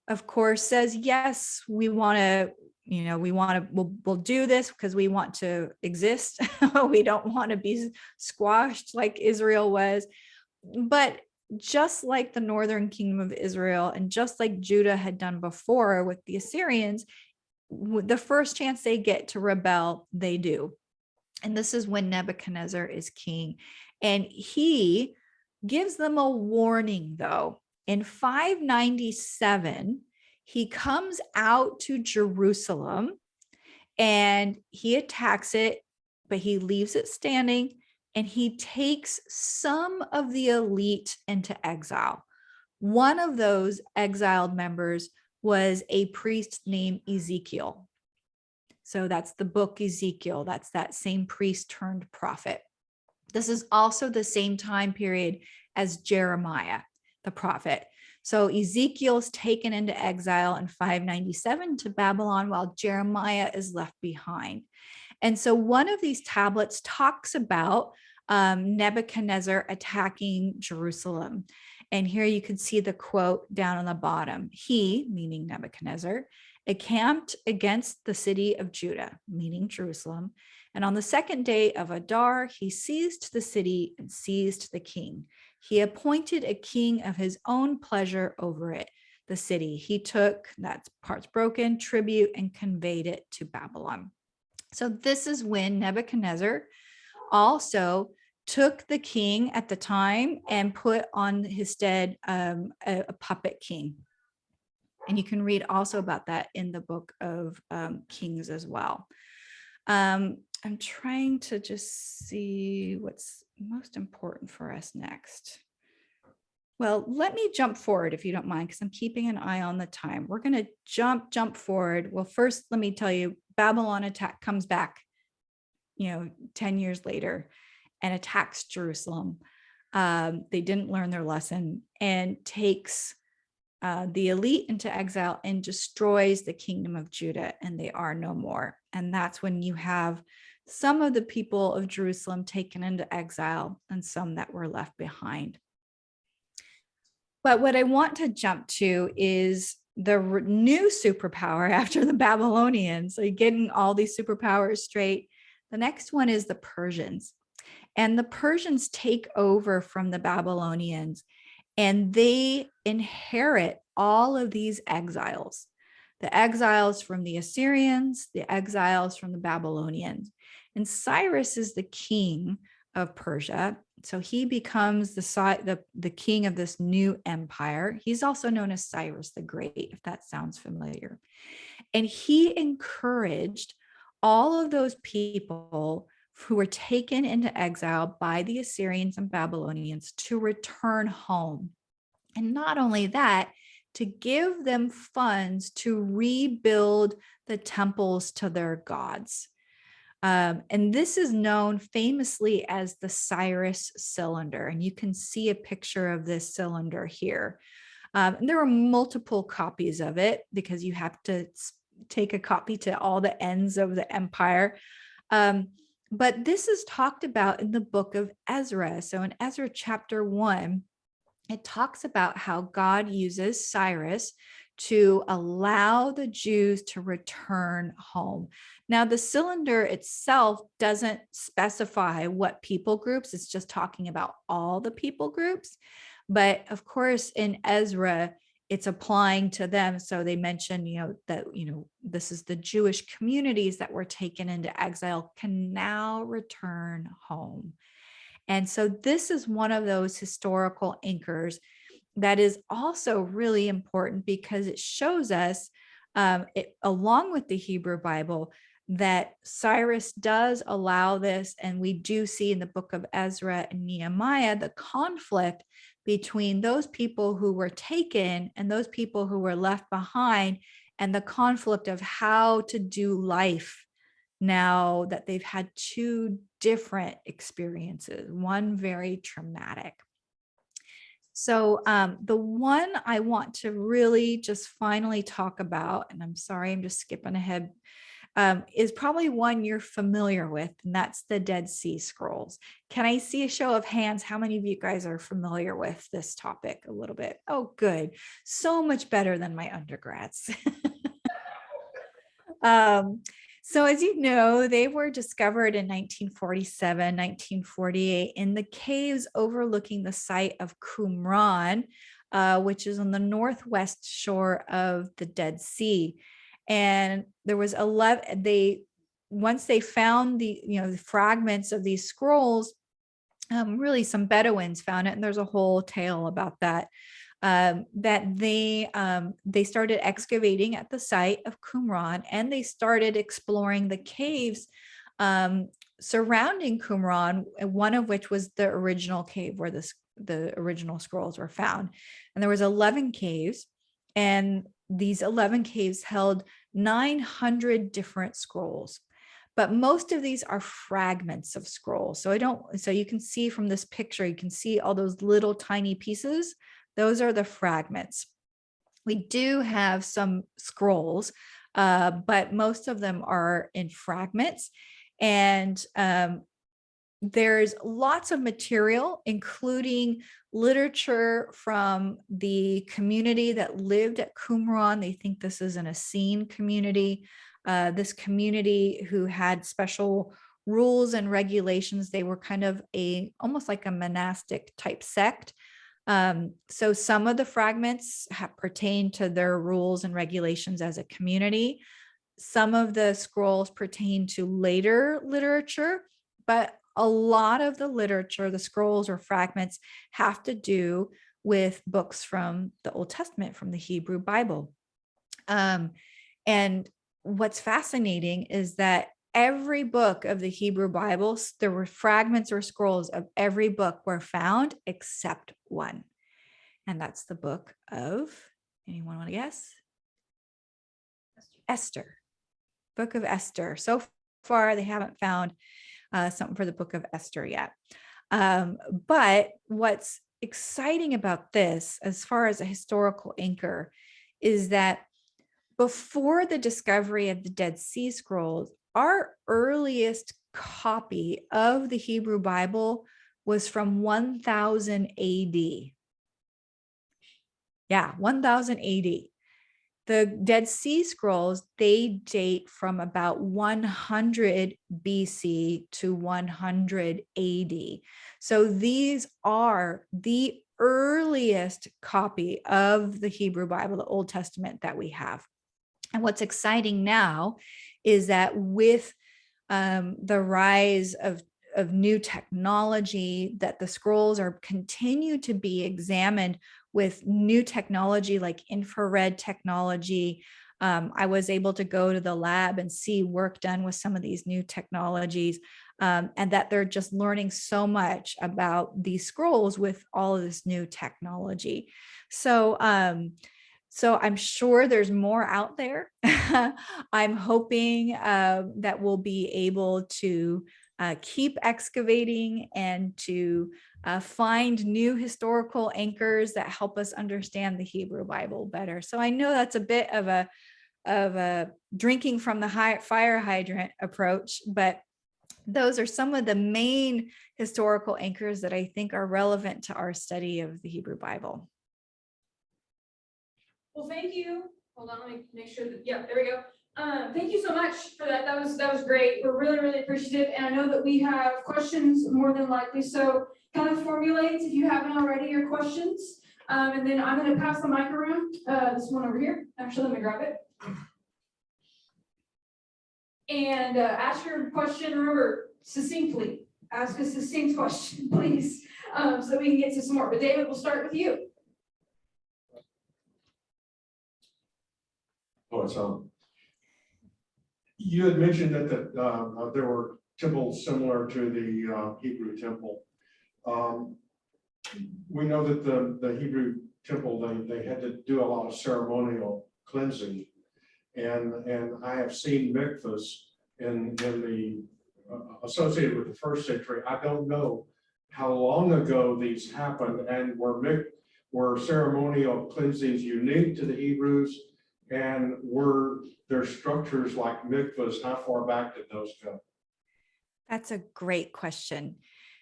of course, says, yes, we want to we want to, we'll do this because we want to exist. We don't want to be squashed like Israel was. But just like the northern kingdom of Israel, and just like Judah had done before with the Assyrians, the first chance they get to rebel, they do. And this is when Nebuchadnezzar is king. And he gives them a warning, though. In 597, he comes out to Jerusalem and he attacks it, but he leaves it standing, and he takes some of the elite into exile. One of those exiled members was a priest named Ezekiel. So that's the book Ezekiel. That's that same priest turned prophet. This is also the same time period as Jeremiah, the prophet. So Ezekiel's taken into exile in 597 to Babylon, while Jeremiah is left behind. And so one of these tablets talks about Nebuchadnezzar attacking Jerusalem. And here you can see the quote down on the bottom. He, meaning Nebuchadnezzar, encamped against the city of Judah, meaning Jerusalem. And on the second day of Adar, he seized the city and seized the king. He appointed a king of his own pleasure over it, the city. He took, that part's broken, tribute, and conveyed it to Babylon. So this is when Nebuchadnezzar also took the king at the time and put on his stead a puppet king. And you can read also about that in the book of Kings as well. I'm trying to just see what's most important for us next. Well, let me jump forward if you don't mind, because I'm keeping an eye on the time. We're going to jump forward. Well, first, let me tell you, Babylon Attack comes back, 10 years later and attacks Jerusalem. They didn't learn their lesson and takes the elite into exile and destroys the kingdom of Judah, and they are no more. And that's when you have some of the people of Jerusalem taken into exile and some that were left behind. But what I want to jump to is the new superpower after the Babylonians. So you're getting all these superpowers straight. The next one is the Persians. And the Persians take over from the Babylonians, and they inherit all of these exiles. The exiles from the Assyrians, the exiles from the Babylonians. And Cyrus is the king of Persia. So he becomes the king of this new empire. He's also known as Cyrus the Great, if that sounds familiar. And he encouraged all of those people who were taken into exile by the Assyrians and Babylonians to return home. And not only that, to give them funds to rebuild the temples to their gods. And this is known famously as the Cyrus Cylinder. And you can see a picture of this cylinder here. And there are multiple copies of it because you have to take a copy to all the ends of the empire. But this is talked about in the book of Ezra. So in Ezra chapter 1, it talks about how God uses Cyrus to allow the Jews to return home. Now, the cylinder itself doesn't specify what people groups, it's just talking about all the people groups. But of course, in Ezra, it's applying to them. So they mention, that, this is the Jewish communities that were taken into exile can now return home. And so this is one of those historical anchors that is also really important because it shows us, along with the Hebrew Bible, that Cyrus does allow this. And we do see in the book of Ezra and Nehemiah the conflict between those people who were taken and those people who were left behind, and the conflict of how to do life now that they've had two different experiences, one very traumatic. So the one I want to really just finally talk about, and I'm sorry, I'm just skipping ahead, is probably one you're familiar with, and that's the Dead Sea Scrolls. Can I see a show of hands? How many of you guys are familiar with this topic a little bit? Oh, good. So much better than my undergrads. So as you know, they were discovered in 1947, 1948 in the caves overlooking the site of Qumran, which is on the northwest shore of the Dead Sea. And there was 11, once they found the fragments of these scrolls, really some Bedouins found it, and there's a whole tale about that. That they started excavating at the site of Qumran, and they started exploring the caves surrounding Qumran, one of which was the original cave where the original scrolls were found. And there was 11 caves, and these 11 caves held 900 different scrolls. But most of these are fragments of scrolls. So you can see from this picture, you can see all those little tiny pieces. Those are the fragments. We do have some scrolls, but most of them are in fragments. And there's lots of material, including literature from the community that lived at Qumran. They think this is an Essene community. This community who had special rules and regulations. They were kind of almost like a monastic type sect. So some of the fragments pertain to their rules and regulations as a community. Some of the scrolls pertain to later literature, but a lot of the literature, the scrolls or fragments, have to do with books from the Old Testament, from the Hebrew Bible. And what's fascinating is that every book of the Hebrew Bible, there were fragments or scrolls of every book were found except one. And that's the book of, anyone want to guess? Esther. Book of Esther. So far, they haven't found something for the book of Esther yet. But what's exciting about this, as far as a historical anchor, is that before the discovery of the Dead Sea Scrolls, our earliest copy of the Hebrew Bible was from 1000 AD. Yeah, 1000 AD. The Dead Sea Scrolls, they date from about 100 BC to 100 AD. So these are the earliest copy of the Hebrew Bible, the Old Testament, that we have. And what's exciting now is that with the rise of new technology, that the scrolls are continue to be examined with new technology like infrared technology. I was able to go to the lab and see work done with some of these new technologies, and that they're just learning so much about these scrolls with all of this new technology. So I'm sure there's more out there. I'm hoping that we'll be able to keep excavating and to find new historical anchors that help us understand the Hebrew Bible better. So I know that's a bit of a drinking from the fire hydrant approach, but those are some of the main historical anchors that I think are relevant to our study of the Hebrew Bible. Well, thank you. Hold on, let me make sure that, yeah, there we go. Thank you so much for that. That was great. We're really, really appreciative. And I know that we have questions more than likely. So kind of formulate, if you haven't already, your questions. And then I'm going to pass the mic around. This one over here. Actually, let me grab it. And ask your question, remember, succinctly. Ask a succinct question, please, so we can get to some more. But David, we'll start with you. Oh, it's on. You had mentioned that there were temples similar to the Hebrew temple. We know that the Hebrew temple, they had to do a lot of ceremonial cleansing, and I have seen mikvahs in the associated with the first century. I don't know how long ago these happened, and were ceremonial cleansings unique to the Hebrews, and were there structures like mikvahs? How far back did those go? That's a great question.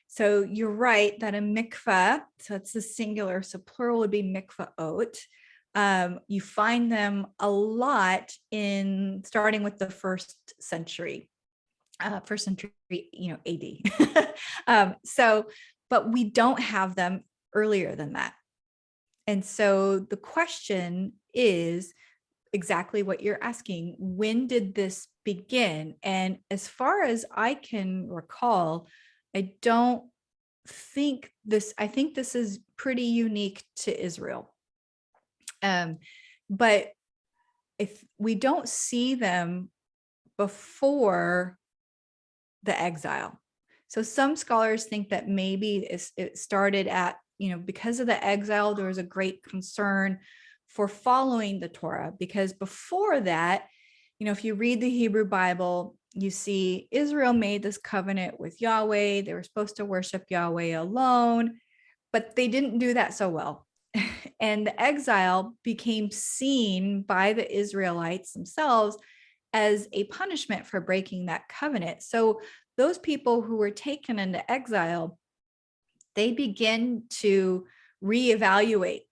So you're right that a mikvah, so it's the singular, so plural would be mikvaot. You find them a lot in starting with the first century, AD. But we don't have them earlier than that. And so the question is exactly what you're asking. When did this begin? And as far as I can recall, I think this is pretty unique to Israel. But if we don't see them before the exile. So some scholars think that maybe it started at, because of the exile, there was a great concern for following the Torah, because before that, if you read the Hebrew Bible, you see Israel made this covenant with Yahweh. They were supposed to worship Yahweh alone, but they didn't do that so well. And the exile became seen by the Israelites themselves as a punishment for breaking that covenant. So those people who were taken into exile, they begin to reevaluate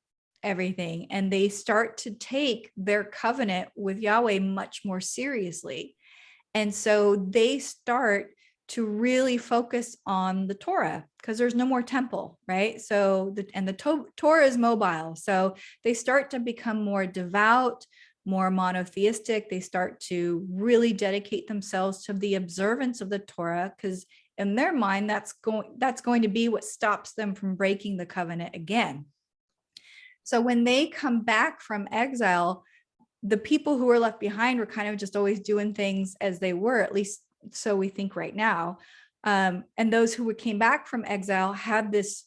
everything, and they start to take their covenant with Yahweh much more seriously. And so they start to really focus on the Torah, because there's no more temple, right? So the Torah is mobile. So they start to become more devout, more monotheistic. They start to really dedicate themselves to the observance of the Torah, because in their mind, that's going to be what stops them from breaking the covenant again. So when they come back from exile, the people who were left behind were kind of just always doing things as they were, at least so we think right now. And those who came back from exile had this,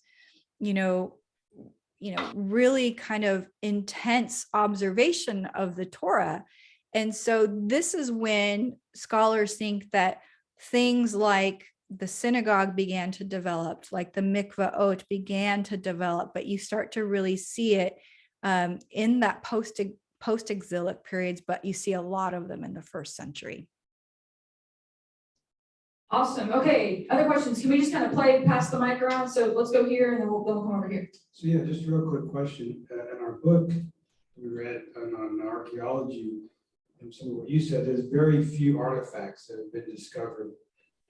really kind of intense observation of the Torah. And so this is when scholars think that things like the synagogue began to develop, like the mikvaot began to develop, but you start to really see it in that post-exilic periods, but you see a lot of them in the first century. Awesome. Okay, other questions? Can we just kind of pass the mic around? So let's go here and then we'll come over here. So yeah, just a real quick question. In our book, we read on archaeology, and some of what you said, there's very few artifacts that have been discovered.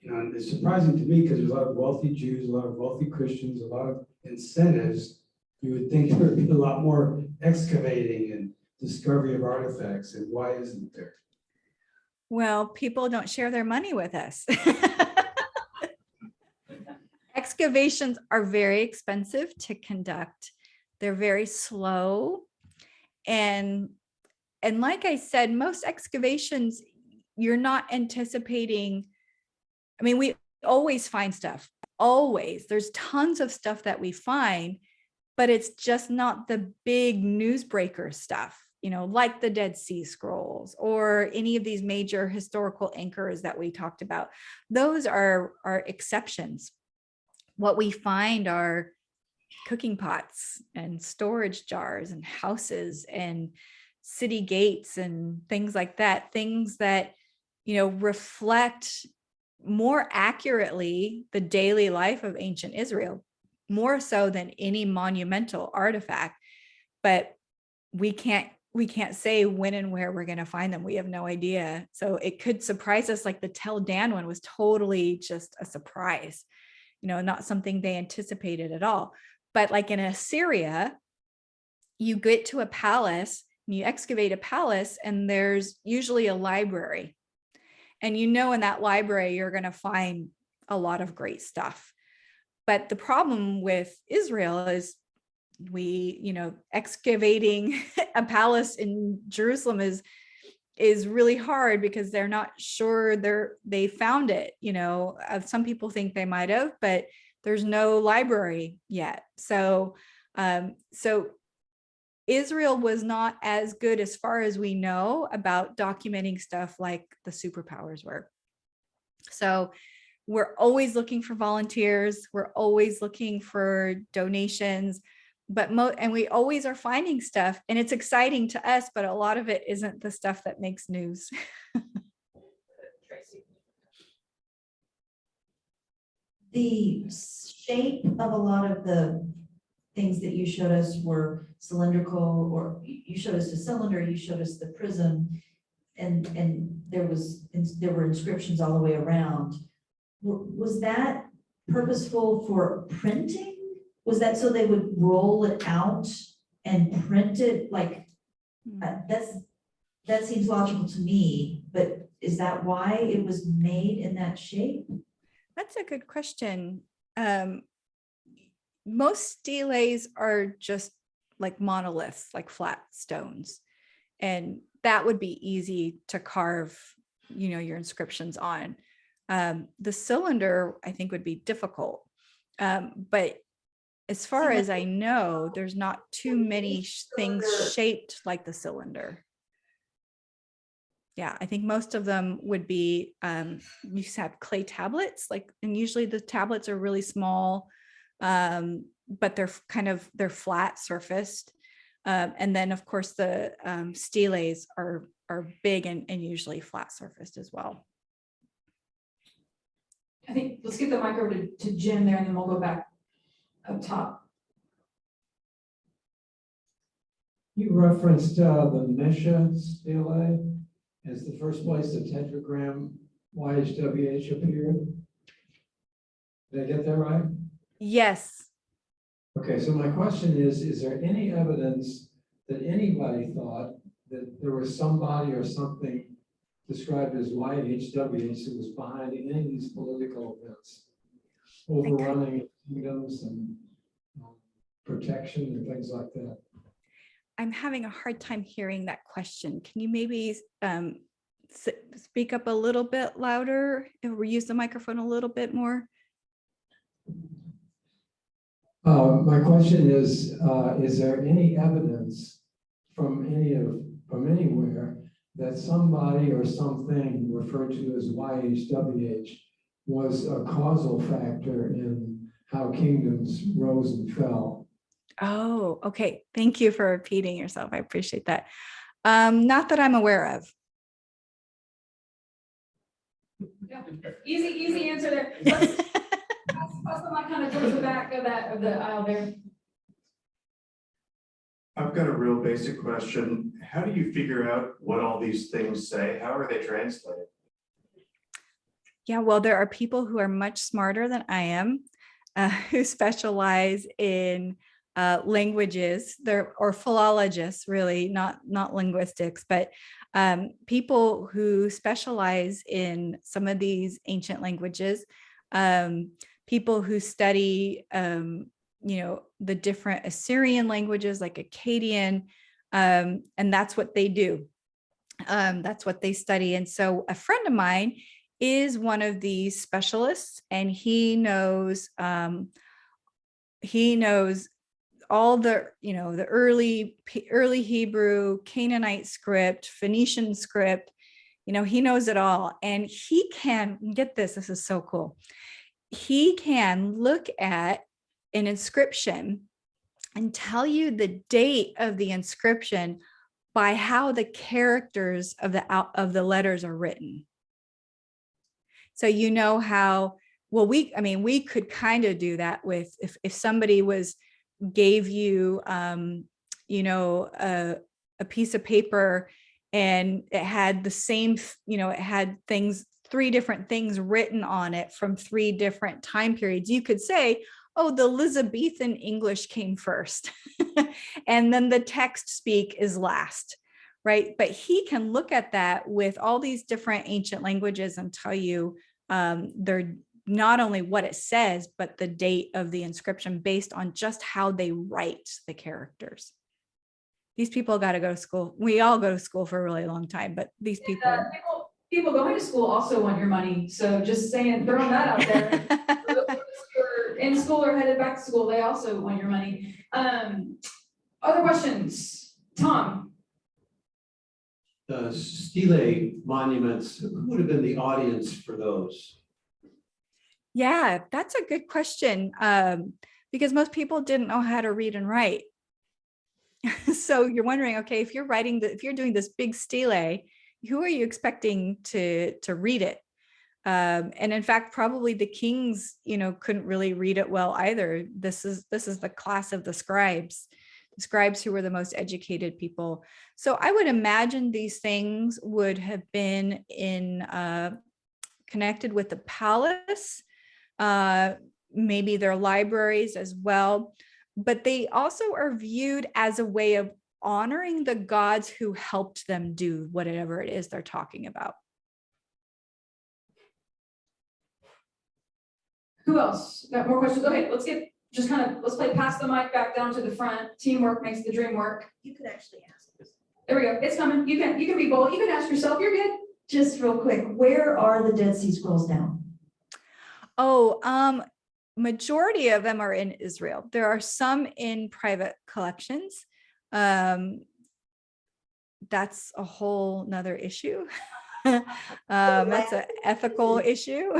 And it's surprising to me because there's a lot of wealthy Jews, a lot of wealthy Christians, a lot of incentives. You would think there would be a lot more excavating and discovery of artifacts, and why isn't there? Well, people don't share their money with us. Excavations are very expensive to conduct. They're very slow. And like I said, most excavations, you're not anticipating. I mean, we always find stuff, always. There's tons of stuff that we find, but it's just not the big newsbreaker stuff, like the Dead Sea Scrolls or any of these major historical anchors that we talked about. Those are exceptions. What we find are cooking pots and storage jars and houses and city gates and things like that, things that, reflect more accurately the daily life of ancient Israel, more so than any monumental artifact. But we can't say when and where we're going to find them. We have no idea. So it could surprise us, like the Tel Dan one was totally just a surprise, not something they anticipated at all. But like in Assyria, you get to a palace, and you excavate a palace, and there's usually a library. And in that library, you're going to find a lot of great stuff. But the problem with Israel is excavating a palace in Jerusalem is really hard, because they're not sure they found it. Some people think they might have, but there's no library yet. So Israel was not as good, as far as we know, about documenting stuff like the superpowers were. So we're always looking for volunteers. We're always looking for donations, and we always are finding stuff, and it's exciting to us, but a lot of it isn't the stuff that makes news. The shape of a lot of the things that you showed us were cylindrical, or you showed us the cylinder, you showed us the prism, and there were inscriptions all the way around. Was that purposeful for printing? Was that so they would roll it out and print it? Like, that seems logical to me, but is that why it was made in that shape? That's a good question. Most steles are just like monoliths, like flat stones. And that would be easy to carve, your inscriptions on. The cylinder, I think, would be difficult. But as far as I know, there's not too many things shaped like the cylinder. Yeah, I think most of them would be, you have clay tablets, and usually the tablets are really small, but they're flat surfaced. And then of course the steles are big and usually flat surfaced as well. I think, let's get the mic over to Jim there, and then we'll go back up top. You referenced the Mesha Stele as the first place the tetragram YHWH appeared. Did I get that right? Yes. Okay, so my question is there any evidence that anybody thought that there was somebody or something described as YHWH who was behind any of these political events, overrunning kingdoms and protection and things like that? I'm having a hard time hearing that question. Can you maybe speak up a little bit louder or use the microphone a little bit more? My question is there any evidence from anywhere that somebody or something referred to as YHWH was a causal factor in how kingdoms rose and fell? Oh, okay. Thank you for repeating yourself. I appreciate that. Not that I'm aware of. Yeah. Easy answer there. Let's pass the mic kind of towards the back of the aisle there. I've got a real basic question. How do you figure out what all these things say? How are they translated? Yeah, well, there are people who are much smarter than I am, who specialize in languages, or philologists, really, not linguistics, but people who specialize in some of these ancient languages, people who study, the different Assyrian languages like Akkadian, and that's what they do. That's what they study. And so a friend of mine is one of these specialists, and he knows all the, the early Hebrew, Canaanite script, Phoenician script, he knows it all. And he can get this is so cool. He can look at an inscription and tell you the date of the inscription by how the characters of the letters are written. So how, well, we could kind of do that with, if somebody gave you, a piece of paper and it had the same, it had three different things written on it from three different time periods. You could say, oh, the Elizabethan English came first, and then the text speak is last, right? But he can look at that with all these different ancient languages and tell you they're not only what it says, but the date of the inscription based on just how they write the characters. These people got to go to school. We all go to school for a really long time, but these people. People going to school also want your money. So just saying, throwing that out there. For those of us who are in school or headed back to school, they also want your money. Other questions? Tom. The stele monuments, who would have been the audience for those? Yeah, that's a good question, because most people didn't know how to read and write. So you're wondering, okay, if you're doing this big stele, who are you expecting to read it? And in fact, probably the kings, couldn't really read it well either. This is the class of the scribes who were the most educated people. So I would imagine these things would have been connected with the palace, maybe their libraries as well. But they also are viewed as a way of honoring the gods who helped them do whatever it is they're talking about. Who else? Got more questions? Okay, let's play pass the mic back down to the front. Teamwork makes the dream work. You could actually ask this. There we go. It's coming. You can be bold. You can ask yourself. You're good. Just real quick, where are the Dead Sea Scrolls now? Oh, majority of them are in Israel. There are some in private collections. That's a whole nother issue. That's an ethical issue.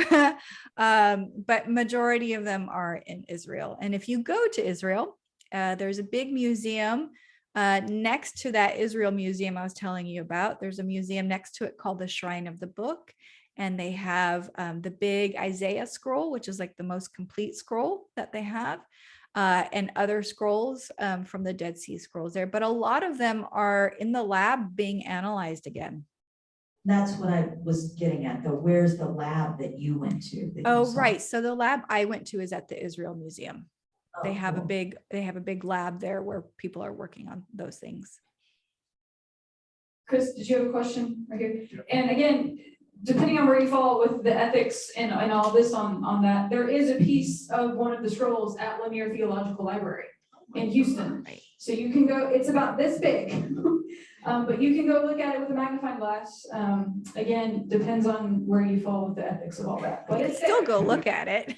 But majority of them are in Israel. And if you go to Israel, there's a big museum next to that Israel museum I was telling you about. There's a museum next to it called the Shrine of the Book. And they have the big Isaiah scroll, which is like the most complete scroll that they have, and other scrolls from the Dead Sea Scrolls there. But a lot of them are in the lab being analyzed again. That's what I was getting at, though. Where's the lab that you went to? Oh, right. So the lab I went to is at the Israel Museum. Oh, They have cool. they have a big lab there where people are working on those things. Chris, did you have a question right here? And again, depending on where you fall with the ethics and all this on that, there is a piece of one of the scrolls at Lanier Theological Library in Houston. Right. So you can go, it's about this big, but you can go look at it with a magnifying glass. Again, depends on where you fall with the ethics of all that. But You can it's still there. go look at it.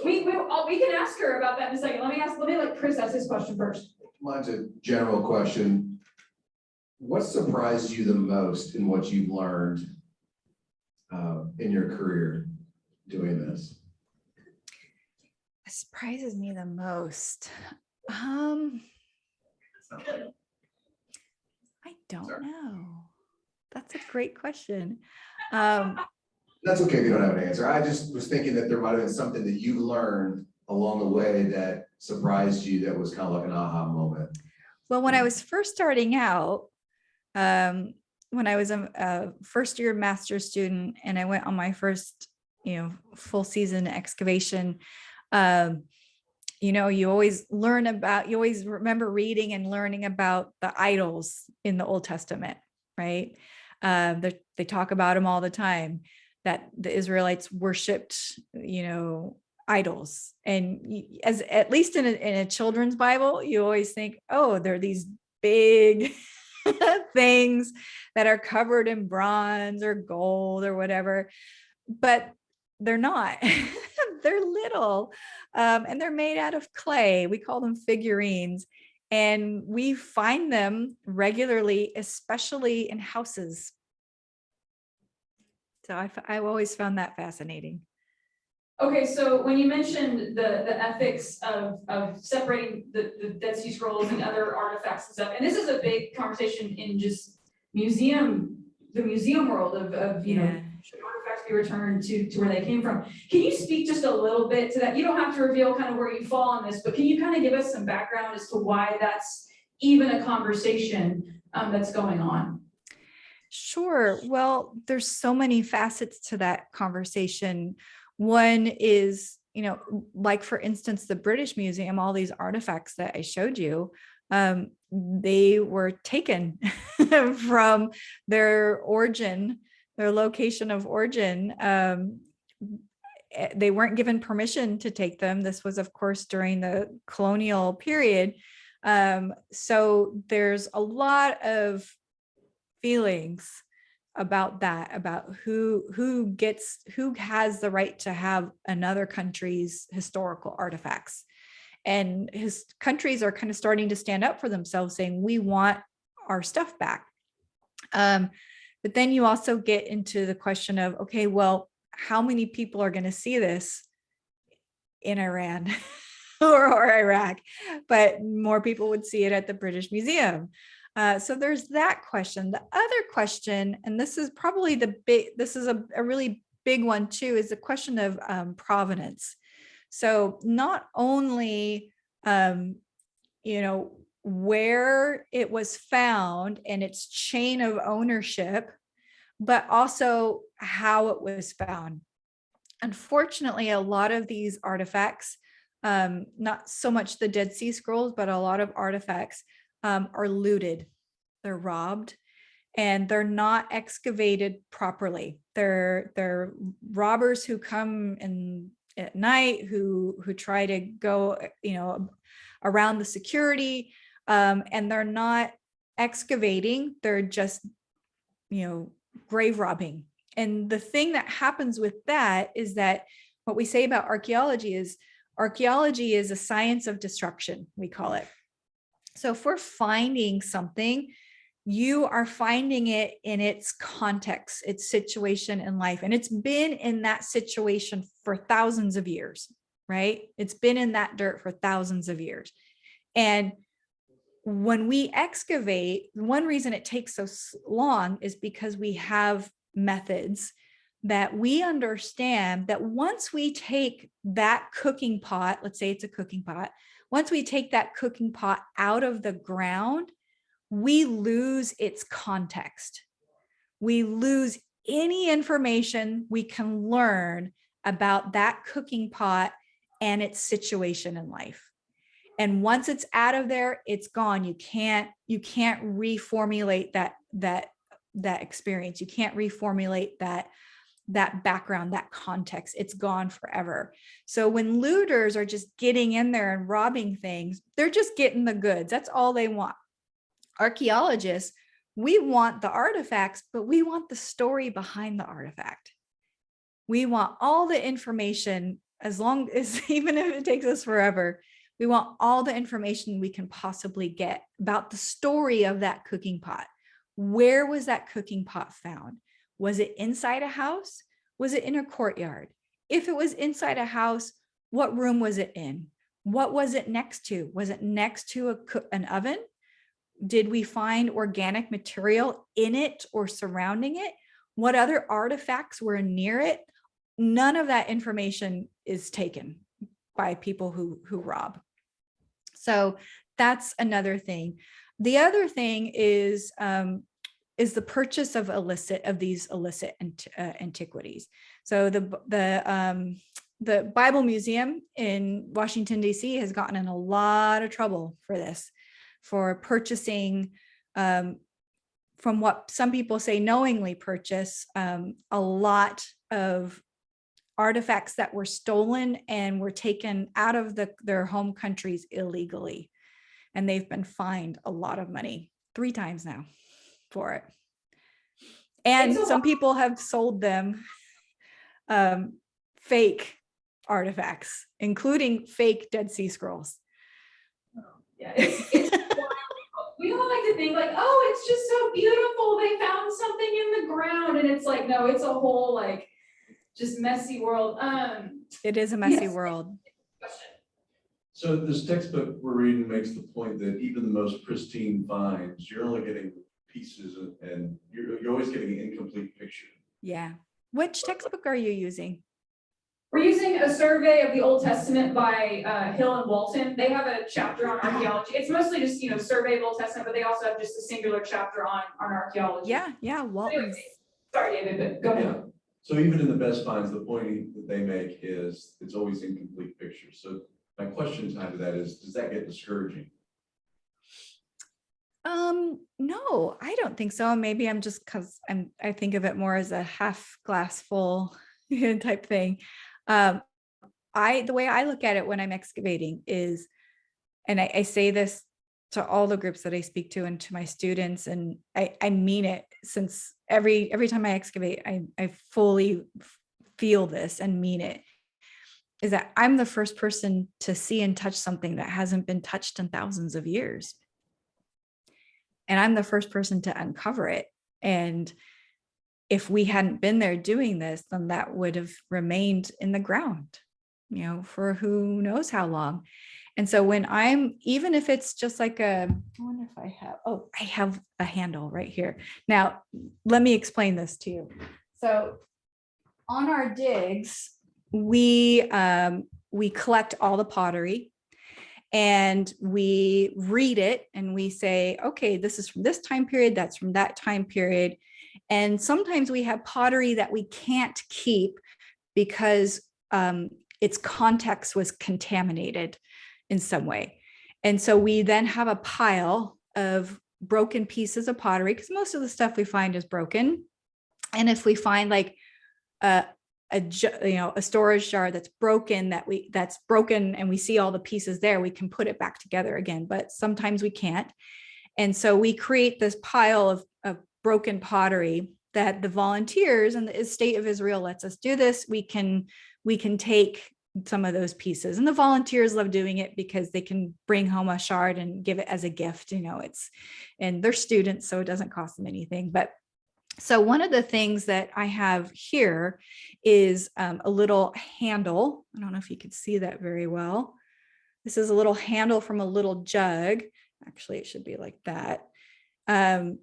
We can ask her about that in a second. Let me let Chris ask his question first. Mine's a general question. What surprised you the most in what you've learned in your career doing this? It surprises me the most. I don't know. That's a great question. That's okay if you don't have an answer. I just was thinking that there might have been something that you learned along the way that surprised you that was kind of like an aha moment. Well, when I was first starting out, when I was a first year master's student and I went on my first, full season excavation, you always remember reading and learning about the idols in the Old Testament, right? They talk about them all the time, that the Israelites worshiped, idols. And as at least in a children's Bible, you always think, oh, they're these big things that are covered in bronze or gold or whatever, but they're not. They're little, and they're made out of clay. We call them figurines, and we find them regularly, especially in houses. So I've always found that fascinating. Okay, so when you mentioned the ethics of separating the Dead Sea Scrolls and other artifacts and stuff, and this is a big conversation in just the museum world of should artifacts be returned to where they came from. Can you speak just a little bit to that? You don't have to reveal kind of where you fall on this, but can you kind of give us some background as to why that's even a conversation that's going on? Sure. Well, there's so many facets to that conversation. One is, like for instance, the British Museum, all these artifacts that I showed you, they were taken from their origin, their location of origin. They weren't given permission to take them. This was, of course, during the colonial period. So there's a lot of feelings about that, about who has the right to have another country's historical artifacts. And his countries are kind of starting to stand up for themselves, saying, we want our stuff back. But then you also get into the question of, okay, well, how many people are going to see this in Iran or Iraq? But more people would see it at the British Museum. So there's that question. The other question, and this is probably this is a really big one too is the question of provenance. So not only, you know, where it was found and its chain of ownership, but also how it was found. Unfortunately, a lot of these artifacts, not so much the Dead Sea Scrolls, but a lot of artifacts are looted, they're robbed, and they're not excavated properly. They're robbers who come in at night, who try to go, you know, around the security, and they're not excavating, they're just, you know, grave robbing. And the thing that happens with that is that what we say about archaeology is a science of destruction, we call it. So if we're finding something, you are finding it in its context, its situation in life. And it's been in that situation for thousands of years, right? It's been in that dirt for thousands of years. And when we excavate, one reason it takes so long is because we have methods that we understand that once we take that cooking pot, let's say it's a cooking pot, once we take that cooking pot out of the ground, we lose its context. We lose any information we can learn about that cooking pot and its situation in life. And once it's out of there, it's gone. You can't reformulate that experience. You can't reformulate that background, that context. It's gone forever. So when looters are just getting in there and robbing things, they're just getting the goods. That's all they want. Archaeologists, we want the artifacts, but we want the story behind the artifact. We want all the information, as long as, even if it takes us forever, we want all the information we can possibly get about the story of that cooking pot. Where was that cooking pot found? Was it inside a house? Was it in a courtyard? If it was inside a house, what room was it in? What was it next to? Was it next to an oven? Did we find organic material in it or surrounding it? What other artifacts were near it? None of that information is taken by people who rob. So that's another thing. The other thing is the purchase of these illicit antiquities. So the Bible Museum in Washington, D.C. has gotten in a lot of trouble for this, for purchasing, from what some people say knowingly purchase, a lot of artifacts that were stolen and were taken out of their home countries illegally. And they've been fined a lot of money, 3 times now for it. And some people have sold them fake artifacts, including fake Dead Sea Scrolls. Yeah, it's we all like to think like, oh, it's just so beautiful. They found something in the ground, and it's like, no, it's a whole like just messy world. It is a messy world. Question. So this textbook we're reading makes the point that even the most pristine finds, you're only getting pieces and you're always getting an incomplete picture. Yeah. Which textbook are you using? We're using a survey of the Old Testament by Hill and Walton. They have a chapter on archaeology. It's mostly just, survey of Old Testament, but they also have just a singular chapter on archaeology. Yeah, Walton. Sorry, David, but go ahead. Yeah. So even in the best finds, the point that they make is it's always incomplete pictures. So my question tied to that is, does that get discouraging? No, I don't think so. Maybe I'm just because I think of it more as a half glass full type thing. The way I look at it when I'm excavating is, and I say this to all the groups that I speak to and to my students, and I mean it, since every time I excavate, I fully feel this and mean it, is that I'm the first person to see and touch something that hasn't been touched in thousands of years. And I'm the first person to uncover it. And if we hadn't been there doing this, then that would have remained in the ground, for who knows how long. And so when even if it's just like I wonder if I have a handle right here. Now, let me explain this to you. So on our digs, we collect all the pottery and we read it and we say, okay, this is from this time period, that's from that time period. And sometimes we have pottery that we can't keep because its context was contaminated in some way. And so we then have a pile of broken pieces of pottery, because most of the stuff we find is broken. And if we find like a storage jar that's broken, and we see all the pieces there, we can put it back together again, but sometimes we can't. And so we create this pile of broken pottery that the volunteers and the state of Israel lets us do this. We can take some of those pieces, and the volunteers love doing it because they can bring home a shard and give it as a gift. And they're students, so it doesn't cost them anything. But so one of the things that I have here is a little handle. I don't know if you could see that very well. This is a little handle from a little jug. Actually, it should be like that. And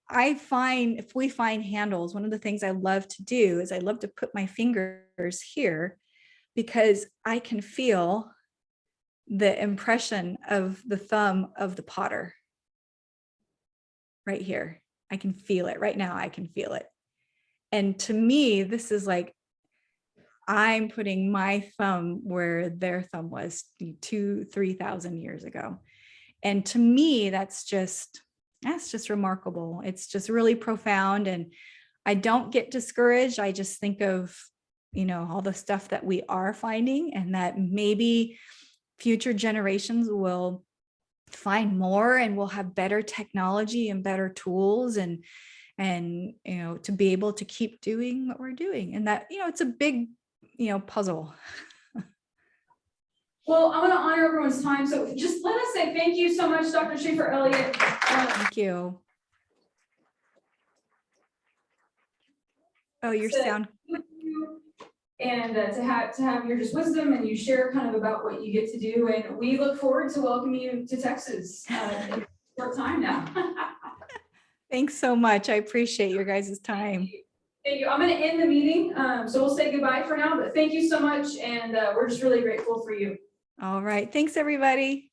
if we find handles, one of the things I love to do is I love to put my fingers here, because I can feel the impression of the thumb of the potter right here. I can feel it right now. I can feel it. And to me, this is like, I'm putting my thumb where their thumb was 2,000-3,000 years ago. And to me, that's just remarkable. It's just really profound. And I don't get discouraged. I just think of, all the stuff that we are finding, and that maybe future generations will find more, and we'll have better technology and better tools and to be able to keep doing what we're doing. And that, it's a big, puzzle. Well, I want to honor everyone's time. So just let us say thank you so much, Dr. Shafer-Elliott. Thank you. Oh, your sound. And to have your just wisdom, and you share kind of about what you get to do. And we look forward to welcoming you to Texas in a short time now. Thanks so much. I appreciate your guys' time. Thank you. I'm going to end the meeting. So we'll say goodbye for now, but thank you so much. And we're just really grateful for you. All right. Thanks, everybody.